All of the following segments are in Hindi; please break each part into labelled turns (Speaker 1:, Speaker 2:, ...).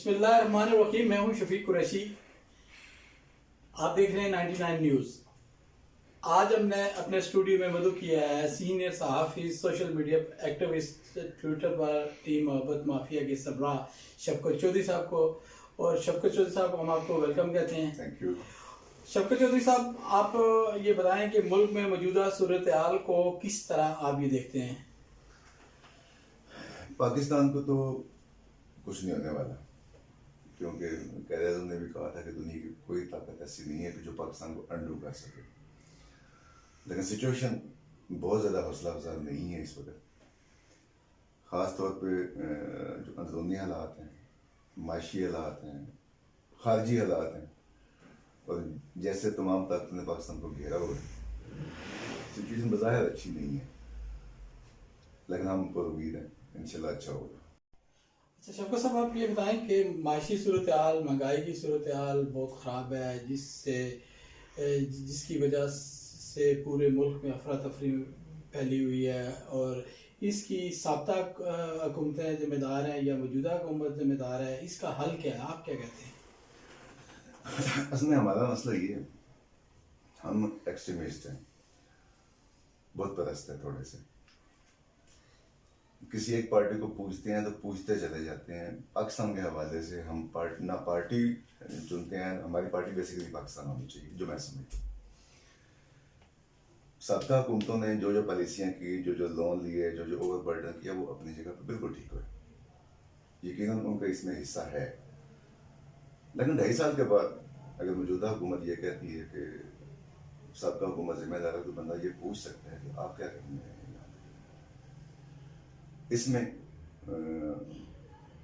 Speaker 1: बिस्मिल्लाहिर्रहमानिर्रहीम। मैं हूं शफीक कुरैशी। आप देख रहे हैं 99 न्यूज़। आज हमने अपने स्टूडियो में मदु किया है सीनियर सहाफ़ी, सोशल मीडिया एक्टिविस्ट, ट्विटर पर टीम मोहब्बत माफिया के सरबराह शफकत चौधरी साहब को। और शफकत चौधरी साहब, हम आपको वेलकम कहते हैं।
Speaker 2: Thank you.
Speaker 1: शफकत चौधरी साहब, आप ये बताएं कि मुल्क में मौजूदा सूरत हाल को किस तरह आप ये देखते हैं?
Speaker 2: पाकिस्तान को तो कुछ नहीं होने वाला, क्योंकि कैद ने भी कहा था कि दुनिया की कोई ताकत ऐसी नहीं है कि जो पाकिस्तान को अंडू कर सके। लेकिन सिचुएशन बहुत ज़्यादा हौसला अफजा नहीं है इस वक्त। ख़ास तौर पे जो अंदरूनी हालात हैं, माशी हालात हैं, खारजी हालात हैं, और जैसे तमाम ताकतों ने पाकिस्तान को घेरा हुआ है, सिचुएशन बज़ाहिर अच्छी नहीं है। लेकिन हम पर उम्मीद है इंशाल्लाह अच्छा होगा।
Speaker 1: अच्छा शफकत साहब, आप ये बताएं कि माशी सूरत हाल, महंगाई की सूरत हाल बहुत ख़राब है, जिसकी वजह से पूरे मुल्क में अफरा तफरी फैली हुई है, और इसकी साबता हुकूमतें जिम्मेदार हैं या मौजूदा हुकूमत जिम्मेदार है? इसका हल क्या है, आप क्या कहते हैं?
Speaker 2: असल में हमारा मसला ये है, हम एक्सट्रीमिस्ट हैं, बहुत परस्त है थोड़े से। किसी एक पार्टी को पूछते हैं तो पूछते चले जाते हैं। पाकिस्तान के हवाले से हम पार्टी चुनते हैं। हमारी पार्टी बेसिकली पाकिस्तान होनी चाहिए, जो मैं समझता हूँ। सबका हुकूमतों ने जो जो पॉलिसियाँ की, जो जो लोन लिए, जो जो ओवरबर्डन किया, वो अपनी जगह पर बिल्कुल ठीक हुआ। यकीनन उनका इसमें हिस्सा है। लेकिन 2.5 साल के बाद अगर मौजूदा हुकूमत ये कहती है कि सबका हुकूमत जिम्मेदार है, तो बंदा ये पूछ सकता है कि आप क्या करेंगे इसमें।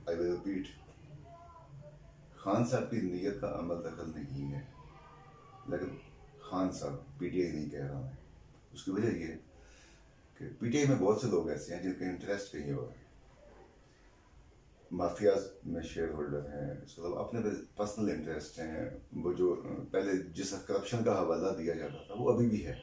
Speaker 2: आई विल रिपीट, खान साहब की नीयत का अमल दखल नहीं है। लेकिन खान साहब, पीटीआई नहीं कह रहा मैं, उसकी वजह यह है कि पीटीआई में बहुत से लोग ऐसे हैं जिनके इंटरेस्ट कहीं और है। माफियाज में शेयर होल्डर हैं, इसके अलावा अपने पर्सनल इंटरेस्ट हैं। वो जो पहले जिस करप्शन का हवाला दिया जाता था, वो अभी भी है।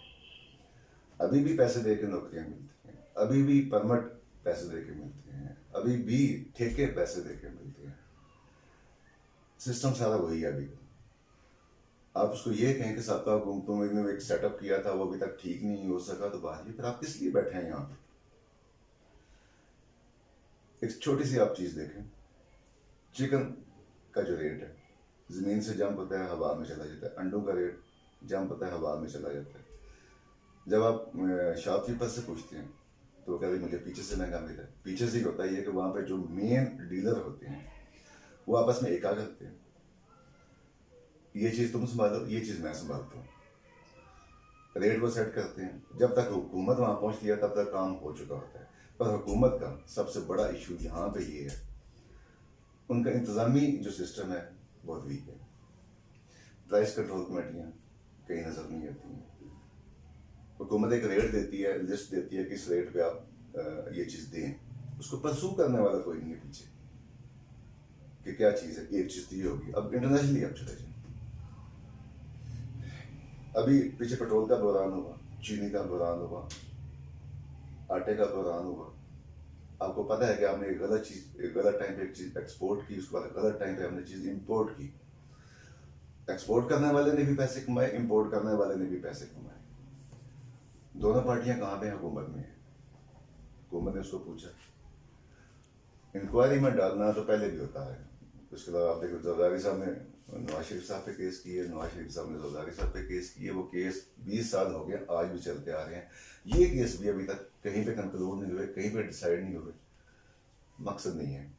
Speaker 2: अभी भी पैसे दे के नौकरियां मिलती हैं, अभी भी परमिट पैसे दे के मिलते हैं, अभी भी ठेके पैसे दे के मिलते हैं। सिस्टम सारा वही है। अभी आप उसको ये कहें कि साबका हुकूमतों में एक सेटअप किया था, वो अभी तक ठीक नहीं हो सका, तो बात ये, फिर आप किस लिए बैठे हैं यहाँ पे? एक छोटी सी आप चीज देखें, चिकन का जो रेट है, जमीन से जंप होता है, हवा में चला जाता है। अंडों का रेट जंप होता है, हवा में चला जाता है। जब आप शॉपकीपर से पूछते हैं तो वो कहते हैं मुझे पीछे से महंगा मिला है। पीछे से ही होता है ये कि वहाँ पे जो मेन डीलर होते हैं वो आपस में एका करते हैं, ये चीज़ तुम संभालो, ये चीज़ मैं संभालता हूँ। रेट वो सेट करते हैं। जब तक हुकूमत वहाँ पहुँचती है तब तक काम हो चुका होता है। पर हुकूमत का सबसे बड़ा इशू यहाँ पे ये है, उनका इंतज़ामी जो सिस्टम है बहुत वीक है। प्राइस कंट्रोल कमेटियाँ कहीं नज़र नहीं आती हैं। हुकूमत एक रेट देती है, लिस्ट देती है कि इस रेट पे आप ये चीज़ दें, उसको परसू करने वाला कोई नहीं है पीछे कि क्या चीज़ है, एक चीज़ दी होगी। अब इंटरनेशनली आप चले जाए, अभी पीछे पेट्रोल का बहरान हुआ, चीनी का बहरान हुआ, आटे का बहरान हुआ। आपको पता है कि आपने एक गलत चीज़, एक गलत टाइम पे एक चीज़ एक्सपोर्ट की, उसके बाद गलत टाइम पे हमने चीज़ इम्पोर्ट की। एक्सपोर्ट करने वाले ने भी पैसे कमाए, इम्पोर्ट करने वाले ने भी पैसे कमाए। दोनों पार्टियां कहाँ पे हुकूमत में है? हुकूमत ने उसको पूछा। इंक्वायरी में डालना तो पहले भी होता है। उसके अलावा आप देखो, जरदारी साहब ने नवाज शरीफ साहब पे केस किए, नवाज शरीफ साहब ने जरदारी साहब पे केस किए। वो केस 20 साल हो गए, आज भी चलते आ रहे हैं। ये केस भी अभी तक कहीं पे कंक्लूड नहीं हुए, कहीं पे डिसाइड नहीं हुए। मकसद नहीं है।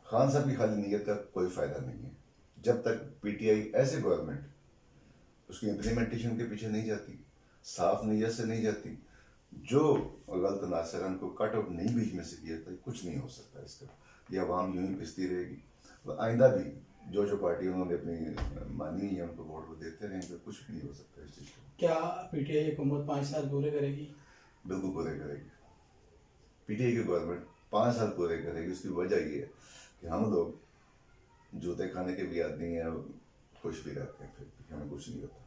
Speaker 2: खान साहब की खाली नीयत का कोई फायदा नहीं है। जब तक पीटीआई एज ए गवर्नमेंट उसकी इम्प्लीमेंटेशन के पीछे नहीं जाती, साफ नीयत से नहीं जाती, जो गलत नासरन को कट आउट नहीं बीच में से किया था, कुछ नहीं हो सकता इसका। ये आवाम यूं ही पिसती रहेगी। तो आइंदा भी जो जो पार्टी उन्होंने अपनी मानी है उनको वोट वो देते रहेंगे, कुछ भी नहीं हो सकता इस चीज़ को।
Speaker 1: क्या पीटीआई हुकूमत 5 साल पूरे करेगी?
Speaker 2: बिल्कुल पूरे करेगी। पीटीआई की गवर्नमेंट 5 साल पूरे करेगी। उसकी वजह ये है कि हम लोग जूते खाने के भी आदमी हैं, खुश भी रहते हैं, फिर हमें कुछ नहीं होता।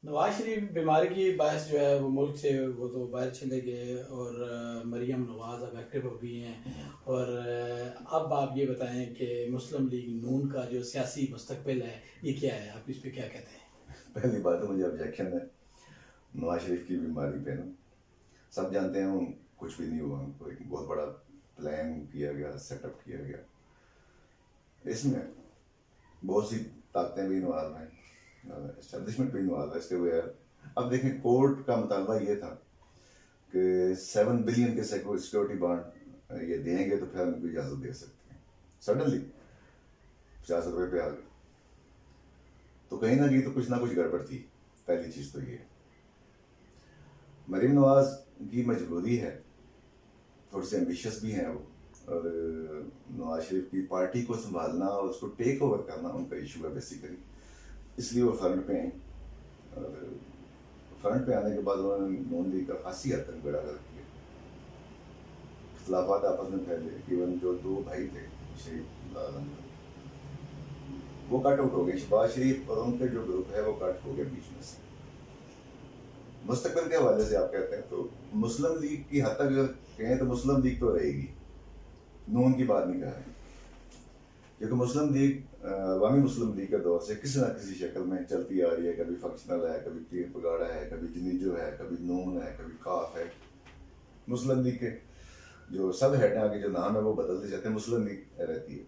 Speaker 1: नवाज शरीफ बीमारी की बायस जो है वो मुल्क से वो तो बाहर चले गए और मरियम नवाज अब एक्टिव हो गई हैं। और अब आप ये बताएं कि मुस्लिम लीग नून का जो सियासी मुस्तकबिल है ये क्या है, आप इस पे क्या कहते हैं?
Speaker 2: पहली बात तो मुझे ऑब्जेक्शन है नवाज शरीफ की बीमारी पे ना। सब जानते हैं उन कुछ भी नहीं हुआ, उनको एक बहुत बड़ा प्लान किया गया, सेटअप किया गया। इसमें बहुत सी ताकतें भी इन्वॉल्व हैं, एस्टेब्लिशमेंट भी इन्वॉल्व है इसके बगैर। अब देखें, कोर्ट का मुतालबा ये था कि 7 बिलियन के सिक्योरिटी बॉन्ड ये देंगे तो फिर हम उनको इजाज़त दे सकते हैं। सडनली 50 रुपये पे आ गए, तो कहीं ना कहीं तो कुछ ना कुछ गड़बड़ थी। पहली चीज़ तो ये मरीम नवाज की मजबूरी है, थोड़ी सी एम्बिशियस भी हैं वो, और नवाज शरीफ की पार्टी को संभालना और उसको टेक ओवर करना उनका इशू है बेसिकली। इसलिए वो फ्रंट पे हैं, और फ्रंट पे आने के बाद उन्होंने नून लीग का खासी हद तक बेड़ा गर्क किया। इख्तलाफात आपस में फैले, इवन जो 2 भाई थे शरीफ आलम, वो कट आउट हो गए। शहबाज शरीफ और उनके जो ग्रुप है वो कट हो गए बीच में से। मुस्तकबिल के हवाले से आप कहते हैं तो मुस्लिम लीग की हद तक अगर कहें तो मुस्लिम लीग तो रहेगी, नून की बात नहीं कर रहे, क्योंकि मुस्लिम लीग अवामी मुस्लिम लीग के दौर से किसी ना किसी शक्ल में चलती आ रही है। कभी फंक्शनल है, कभी पीर पगाड़ा है, कभी जनीजो है, कभी नून है, कभी काफ है। मुस्लिम लीग के जो सब हेड आगे जो नाम है वो बदलते जाते हैं, मुस्लिम लीग रहती है।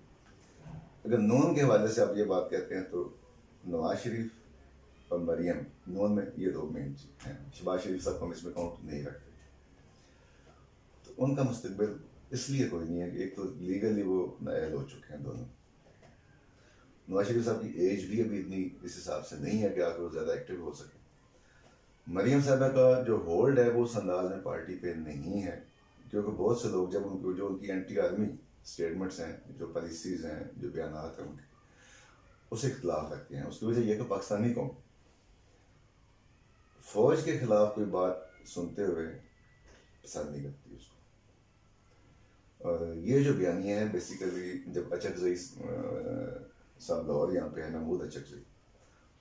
Speaker 2: अगर नून के हवाले से आप ये बात कहते हैं तो नवाज शरीफ और मरियम नून में ये 2 मेन हैं। शहबाज शरीफ साहब को हम इसमें काउंट नहीं रखते, तो उनका मुस्तकबिल इसलिए कोई नहीं है कि एक तो लीगली वो नाअहल हो चुके हैं दोनों। नवाज शरीफ साहब की एज भी अभी इतनी इस हिसाब से नहीं है कि आकर वो ज़्यादा एक्टिव हो सके। मरियम साहबा का जो होल्ड है वो उस अंदाज में पार्टी पे नहीं है, क्योंकि बहुत से लोग जब उनको जो उनकी एंटी आर्मी स्टेटमेंट्स हैं, जो पॉलिसीज़ हैं, जो बयान हैं उनके, उससे इख्तलाफ रखते हैं। उसकी वजह यह कि पाकिस्तानी कौम फौज के खिलाफ कोई बात सुनते हुए पसंद नहीं करती उसको। और ये जो बयानियाँ हैं बेसिकली, जब अचकज़ई साहब लाहौर यहाँ पे है, महमूद अचकज़ई,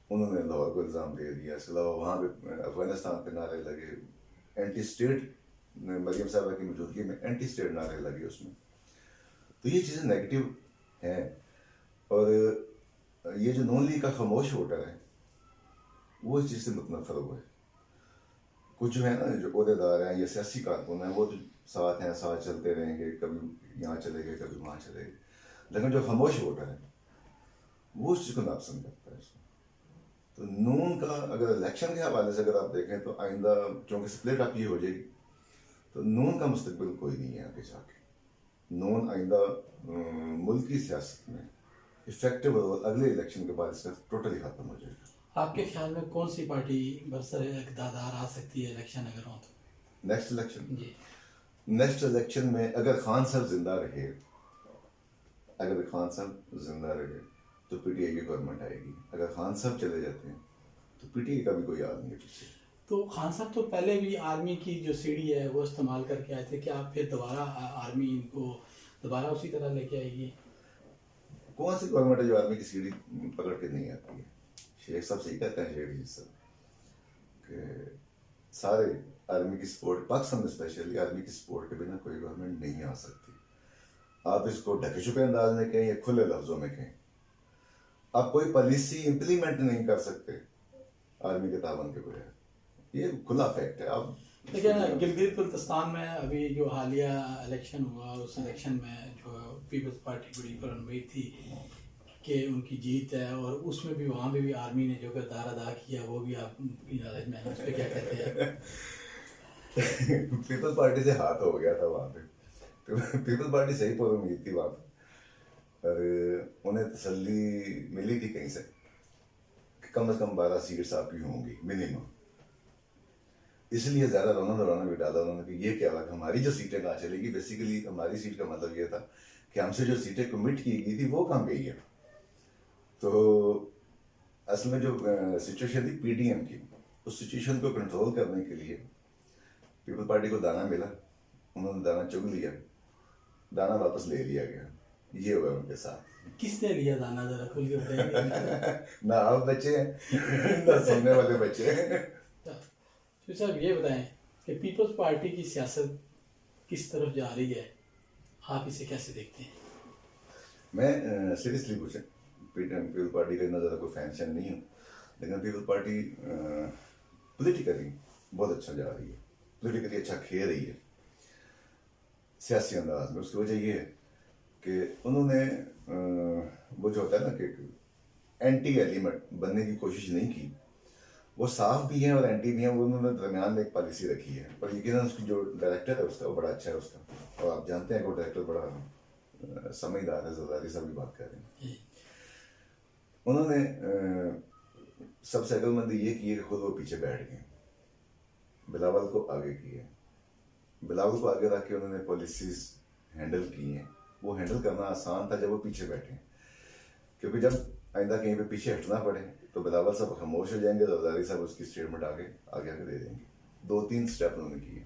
Speaker 2: उन्होंने लाहौर को इल्ज़ाम दे दिया। इसके अलावा वहाँ पे अफगानिस्तान पे नारे लगे, एंटी स्टेट, मरियम साहबा की मौजूदगी में एंटी स्टेट नारे लगे उसमें। तो ये चीज़ें नेगेटिव हैं। और ये जो नून लीग का खामोश वोटर है वो इस चीज़ से मुतनफ़र हुआ है। कुछ जो है ना, जो अहदेदार हैं या सियासी कारकुन हैं, वो तो साथ हैं, साथ चलते रहेंगे, कभी यहाँ चले गए, कभी वहाँ चले गए, लेकिन जो खामोश वोटर है वो उस चीज़ को नापसंद करता है। तो नून का अगर इलेक्शन के हवाले से अगर आप देखें तो आइंदा चूँकि स्प्लिट अप ये हो जाएगी, तो नून का मुस्तकबिल कोई नहीं है आगे जाके। नून आइंदा मुल्क की सियासत में इफेक्टिव रोल अगले इलेक्शन के बाद इसका टोटली खत्म हो जाएगा।
Speaker 1: आपके ख्याल में कौन सी पार्टी बरसर इक़्तिदार आ सकती है इलेक्शन अगर हो तो?
Speaker 2: नेक्स्ट इलेक्शन
Speaker 1: जी,
Speaker 2: नेक्स्ट इलेक्शन में अगर खान साहब जिंदा रहे, अगर खान साहब जिंदा रहे तो पीटीआई की गवर्नमेंट आएगी। अगर खान साहब चले जाते हैं तो पीटीआई का भी कोई हाल नहीं है पीछे।
Speaker 1: तो खान साहब तो पहले भी आर्मी की जो सीढ़ी है वो इस्तेमाल करके आए थे, क्या आप फिर दोबारा आर्मी इनको दोबारा उसी तरह लेके आएगी?
Speaker 2: कौन सी गवर्नमेंट है जो आर्मी की सीढ़ी पकड़ के नहीं आती है? शेख साहब सही कहते हैं, शेख जी साहब, कि सारे आर्मी की सपोर्ट, पाकिस्तान में स्पेशली आर्मी की सपोर्ट के बिना कोई गवर्नमेंट नहीं आ सकती। आप इसको ढके छुपे अंदाज में कहें या खुले लफ्जों में कहें, आप कोई पॉलिसी इम्प्लीमेंट नहीं कर सकते आर्मी के तावन के बगैर। ये खुला फैक्ट है। आप
Speaker 1: लेकिन गिलगित बल्तिस्तान में अभी जो हालिया इलेक्शन हुआ, उस इलेक्शन में जो पीपल्स पार्टी बड़ी पर उम्मीद थी कि उनकी जीत है, और उसमें भी वहाँ पे भी आर्मी ने जो किरदार अदा किया वो भी आप नॉलेज में उस पर क्या कहते हैं?
Speaker 2: पीपल्स पार्टी से हाथ हो गया था वहाँ पे, तो पीपल्स पार्टी सही पर उम्मीद थी वहाँ पे, और उन्हें तसल्ली मिली थी कहीं से कि कम से कम 12 सीट्स आपकी होंगी मिनिमम। इसलिए ज़्यादा रोना धोना भी डाला उन्होंने कि ये क्या लगा, हमारी जो सीटें कहाँ चलेगी। बेसिकली हमारी सीट का मतलब ये था कि हमसे जो सीटें कमिट की गई थी वो कहाँ गई है। तो असल में जो सिचुएशन थी पीडीएम की, उस सिचुएशन को कंट्रोल करने के लिए पीपल पार्टी को दाना मिला, उन्होंने दाना चुग लिया, दाना वापस ले लिया गया। ये हुआ उनके साथ।
Speaker 1: किसने लिया दाना, जरा खुल के बताएंगे?
Speaker 2: ना आप बच्चे हैं ना सुनने वाले बच्चे हैं।
Speaker 1: तो साहब ये बताएं कि पीपल्स पार्टी की सियासत किस तरफ जा रही है, आप इसे कैसे देखते हैं?
Speaker 2: मैं सीरियसली पूछे, पीपल पार्टी का इतना ज़्यादा कोई फैन शैन नहीं हूँ, लेकिन पीपल पार्टी पॉलिटिकली बहुत अच्छा जा रही है, पॉलिटिकली अच्छा खेल रही है सियासी अंदाज में। उसकी वजह ये है कि उन्होंने वो जो होता है ना कि एंटी एलिमेंट बनने की कोशिश नहीं की। वो साफ भी हैं और एंटी भी हैं, वो उन्होंने दरमियान में एक पॉलिसी रखी है। पर यकीनन उसकी जो डायरेक्टर है उसका वो बड़ा अच्छा है उसका, और आप जानते हैं कि वो डायरेक्टर बड़ा समझदार है, जरदारी साहब की बात कर रहे हैं। उन्होंने सबसे अकलमंदी ये की है कि खुद वो पीछे बैठ गए, बिलावल को आगे किए, बिलावल को आगे रख के उन्होंने पॉलिसीज हैंडल की हैं। वो हैंडल करना आसान था जब वो पीछे बैठे, क्योंकि जब आइंदा कहीं पे पीछे हटना पड़े तो बिलावल साहब खामोश हो जाएंगे, जरदारी साहब उसकी स्टेटमेंट आगे आगे आगे दे देंगे। 2-3 स्टेप उन्होंने किए।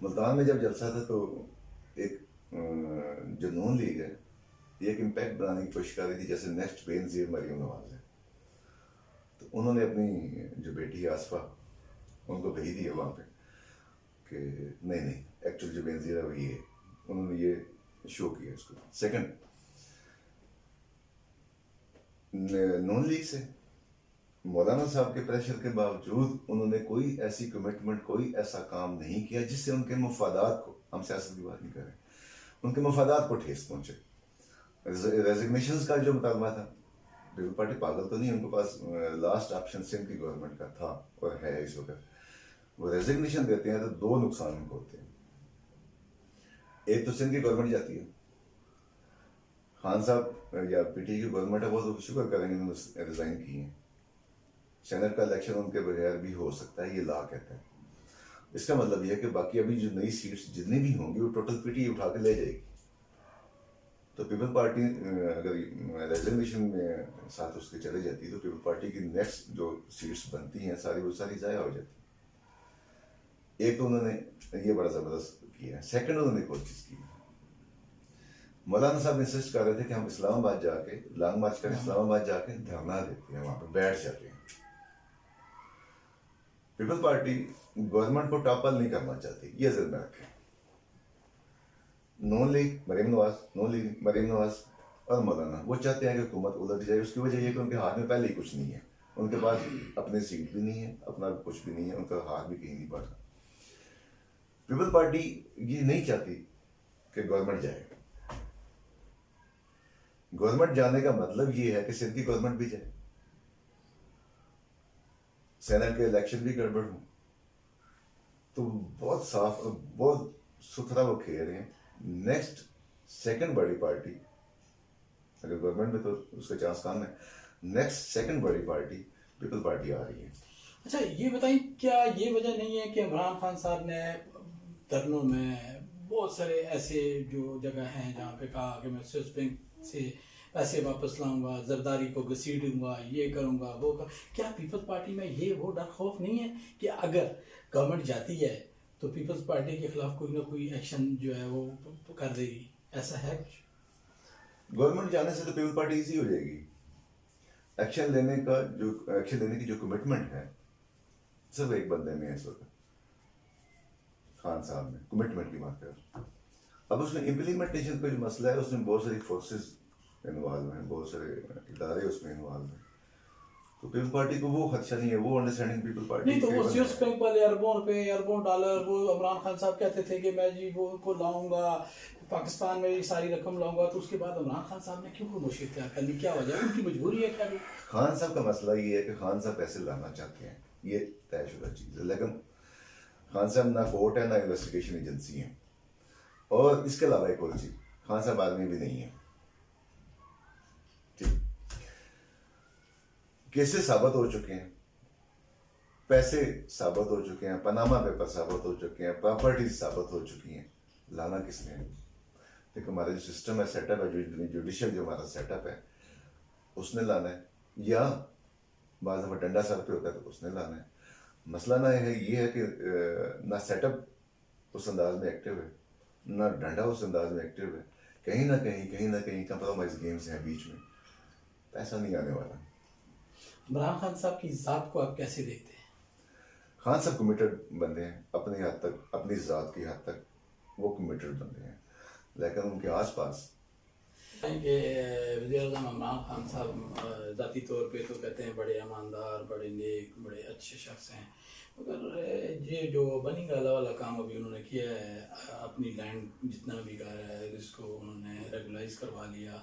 Speaker 2: मुल्तान में जब जलसा था तो एक जो नून लीग है ये एक इम्पैक्ट बनाने की कोशिश कर रही थी, जैसे नेक्स्ट बेनजीर मरीम नवाज है। तो उन्होंने अपनी जो बेटी है आसफा उनको भेज दिया वहाँ पे कि नहीं नहीं, एक्चुअल जो बेनजीर है वो ये है। उन्होंने ये शो किया इसको। सेकंड, नून लीग से मौलाना साहब के प्रेशर के बावजूद उन्होंने कोई ऐसी कमिटमेंट, कोई ऐसा काम नहीं किया जिससे उनके मफादात को, हम सियासत की बात नहीं कर रहे, उनके मफादात को ठेस पहुंचे। रेजिग्नेशन का जो मुतालबा था, पीपल पार्टी पागल तो नहीं, उनके पास लास्ट ऑप्शन सिंध की गवर्नमेंट का था और है इस वक्त। वो रेजिग्नेशन देते हैं तो 2 नुकसान उनको होते हैं। एक तो सिंध की गवर्नमेंट जाती है, खान साहब या पीटी की गवर्नमेंट है वो तो शुक्र करेंगे उन्होंने रिजाइन किए हैं। सेनेट का इलेक्शन उनके बगैर भी हो सकता है, ये लॉ कहता है। इसका मतलब यह है कि बाकी अभी जो नई सीट्स जितनी भी होंगी वो टोटल पीटी उठा के ले जाएगी। तो पीपल पार्टी अगर रेजिग्नेशन में साथ उसके चले जाती है तो पीपल पार्टी की नेक्स्ट जो सीट्स बनती हैं सारी वो सारी ज़ाया हो जाती है। एक तो उन्होंने ये बड़ा ज़बरदस्त किया है। सेकंड, उन्होंने एक और चीज़ की, मौलाना साहब इंसिस्ट कर रहे थे कि हम इस्लामाबाद जाके लॉन्ग मार्च करें, इस्लामाबाद जाके धरना देते हैं, वहाँ पर बैठ जाते हैं। पीपल पार्टी गवर्नमेंट को टॉपल नहीं करना चाहती, ये जरूर में रखें। नून लीग मरीम नवाज और मौलाना वो चाहते हैं कि हुकूमत उलट जाए। उसकी वजह यह कि उनके हाथ में पहले ही कुछ नहीं है, उनके पास अपनी सीट भी नहीं है, अपना कुछ भी नहीं है, उनका हाथ भी कहीं नहीं बढ़ रहा। पीपल पार्टी ये नहीं चाहती कि गवर्नमेंट जाए। गवर्नमेंट जाने का मतलब ये है कि सिंध की गवर्नमेंट भी जाए, सेनेट के इलेक्शन भी गड़बड़ हो। तो बहुत साफ, बहुत सुथरा वो खेल रहे हैं। नेक्स्ट सेकंड बड़ी पार्टी, अगर गवर्नमेंट में तो उसका चांस कम है, नेक्स्ट सेकंड बड़ी पार्टी पीपल पार्टी आ रही है।
Speaker 1: अच्छा ये बताइए, क्या ये वजह नहीं है कि इमरान खान साहब ने धरनों में बहुत सारे ऐसे जो जगह हैं जहाँ पे कहा कि मैं स्विस बैंक से पैसे वापस लाऊंगा, जरदारी को घसीटूंगा, ये करूंगा वो क्या पीपल्स पार्टी में ये वो डर खौफ नहीं है कि अगर गवर्नमेंट जाती है तो पीपल्स पार्टी के खिलाफ कोई ना कोई एक्शन जो है वो कर देगी, ऐसा है कुछ?
Speaker 2: गवर्नमेंट जाने से तो पीपल पार्टी इजी हो जाएगी। एक्शन लेने की जो कमिटमेंट है सिर्फ एक बंदे में है इस वक्त, खान साहब में कमिटमेंट की बात कर। अब उसमें इम्प्लीमेंटेशन का जो मसला है उसमें बहुत सारी फोर्सेस इन्वॉल्व हैं, बहुत सारे इदारे उसमें इन्वॉल्व हैं। तो पीपल पार्टी को वो खदशा नहीं है, वो अंडरस्टैंडिंग पीपल पार्टी
Speaker 1: नहीं तो वो स्विस बैंक वाले अरबों रुपए अरबों डॉलर, वो इमरान खान साहब कहते थे कि मैं जी वो उनको लाऊंगा पाकिस्तान में, ये सारी रकम लाऊंगा, तो उसके बाद इमरान खान साहब ने क्यों खामोशी इख्तियार करनी, क्या वजह है, उनकी मजबूरी है क्या?
Speaker 2: खान साहब का मसला ये है कि खान साहब पैसे लाना चाहते हैं, ये तयशुदा चीज़ है। लेकिन खान साहब ना कोर्ट है ना इन्वेस्टिगेशन एजेंसी है, और इसके अलावा एक और चीज़, खान साहब आदमी भी नहीं है। ठीक, केसेस साबित हो चुके हैं, पैसे साबित हो चुके हैं, पनामा पेपर साबित हो चुके हैं, प्रॉपर्टीज साबित हो चुकी हैं, लाना किसने है? देखो हमारा जो सिस्टम है, सेटअप है, जो जुडिशियल जो हमारा सेटअप है उसने लाना है, या बाज़ दफ़ा डंडा सर पे होता है तो उसने लाना है। मसला ना है ये है कि ना सेटअप उस अंदाज में एक्टिव है, ना डंडा उस अंदाज में एक्टिव है कहीं ना कहीं कंप्रोमाइज गेम्स हैं बीच में, पैसा नहीं आने वाला।
Speaker 1: इमरान खान साहब की ज़ात को आप कैसे देखते हैं?
Speaker 2: खान साहब कमिटेड बंदे हैं, अपनी हद तक, अपनी ज़ात की हद तक वो कमिटेड बंदे हैं, लेकिन उनके आसपास
Speaker 1: कि वज़ीर-ए-आज़म इमरान खान साहब ज़ाती तौर पे तो कहते हैं बड़े ईमानदार, बड़े नेक, बड़े अच्छे शख्स हैं, मगर ये जो बनी गाला वाला काम अभी उन्होंने किया है, अपनी लैंड जितना भी घर है इसको उन्होंने रेगुलाइज करवा लिया,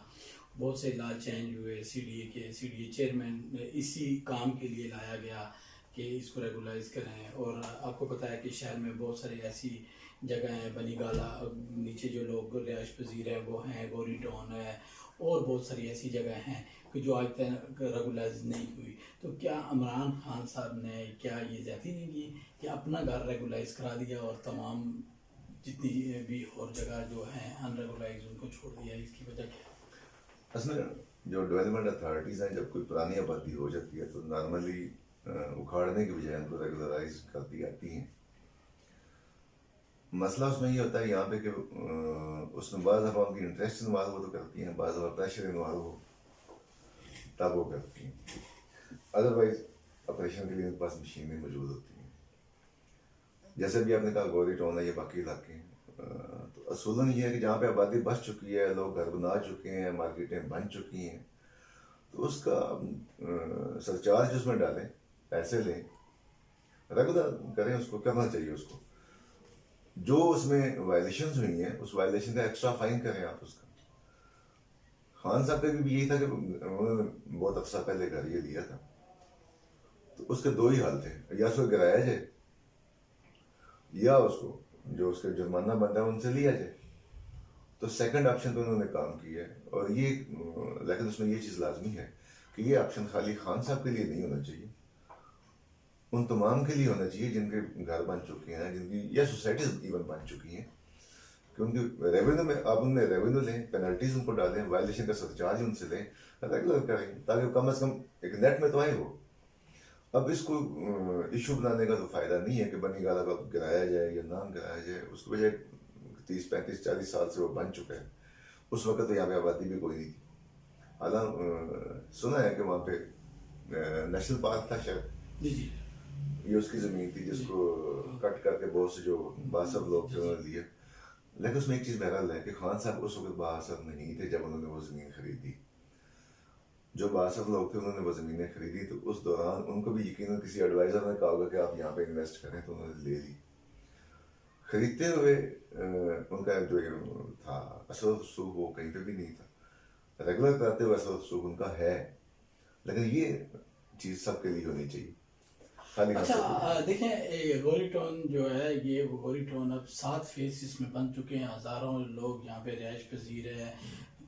Speaker 1: बहुत से लॉ चेंज हुए, सीडीए चेयरमैन इसी काम के लिए लाया गया कि इसको रेगुलाइज करें। और आपको पता है कि शहर में बहुत सारी ऐसी जगह हैं, बनी गाला नीचे जो लोग रिहाइश पजीर हैं वो हैं, गोरी टाउन है, और बहुत सारी ऐसी जगह हैं कि जो आज तक रेगुलाइज नहीं हुई। तो क्या इमरान खान साहब ने क्या ये ज्यादती नहीं की कि अपना घर रेगुलाइज करा दिया और तमाम जितनी भी और जगह जो हैं अनरेगुलाइज उनको छोड़ दिया? इसकी वजह क्या है?
Speaker 2: असल में जो डेवलपमेंट अथॉरिटीज़ हैं, जब कोई पुरानी आबादी हो जाती है तो नॉर्मली उखाड़ने की बजाय उनको रेगुलराइज करती आती हैं। मसला उसमें ये होता है यहाँ पे कि उसमें बाज़ दफ़ा उनकी इंटरेस्ट इन्वॉल्व हो तो करती हैं, बाज़ दफ़ा प्रेशर इन्वॉल्व हो तब वो करती हैं, अदरवाइज ऑपरेशन के लिए उनके पास मशीनें मौजूद होती हैं। जैसे भी आपने कहा गौरी टाउन है, ये बाकी इलाके हैं, तो असूलन ये है कि जहाँ पे आबादी बच चुकी है, लोग घर बना चुके हैं, मार्केटें बन चुकी हैं, तो उसका सरचार्ज उसमें डालें, पैसे लें, रेगुलर करें, उसको करना चाहिए। उसको जो उसमें वायलेशंस हुई हैं उस वायलेशन का एक्स्ट्रा फाइन करें आप उसका। खान साहब का भी यही था कि उन्होंने बहुत अरसा पहले घर ये लिया था, तो उसके दो ही हाल थे, या उसको गिराया जाए या उसको जो उसके जुर्माना बनता है उनसे लिया जाए। तो सेकंड ऑप्शन तो उन्होंने काम किया है, और ये लेकिन उसमें ये चीज़ लाजमी है कि ये ऑप्शन खाली खान साहब के लिए नहीं होना चाहिए, उन तमाम के लिए होना चाहिए जिनके घर बन चुके हैं, जिनकी या सोसाइटीज इवन बन चुकी हैं, कि उनकी रेवेन्यू में आप उनमें रेवेन्यू लें, पेनल्टीज उनको डालें, वायलेशन का सरचार्ज उनसे लें, रेगुलर करें, ताकि कम अज़ कम एक नेट में तो आए वो। अब इसको इशू बनाने का तो फायदा नहीं है कि बनी गाला को गिराया जाए या ना गिराया जाए, उसके बजाय 30 35 40 साल से वो बन चुका है। उस वक्त तो यहाँ पे आबादी भी कोई नहीं थी, हालांकि सुना है कि वहाँ पे नेशनल पार्क था शायद,
Speaker 1: जी जी
Speaker 2: ये उसकी ज़मीन थी जिसको कट करके बहुत से जो बासर लोग थे उन्होंने दिए। लेकिन उसमें एक चीज़ बहरहाल है कि खान साहब उस वक्त बासर नहीं थे जब उन्होंने वो ज़मीन खरीदी। जो बासर लोग थे उन्होंने वो ज़मीनें खरीदी, तो उस दौरान उनको भी यकीनन किसी एडवाइज़र ने कहा होगा कि आप यहाँ पे इन्वेस्ट करें, तो उन्होंने ले ली। खरीदते हुए उनका जो था असर रसूख वो कहीं पे भी नहीं था, रेगुलर कराते हुए असर रसूख उनका है, लेकिन ये चीज़ सबके लिए होनी चाहिए, खाली
Speaker 1: अच्छा देखें, गोरी टाउन जो है ये वो गोरी टाउन अब 7 फेज इसमें बन चुके हैं, हज़ारों लोग यहाँ पे रिहाइश पजीर है,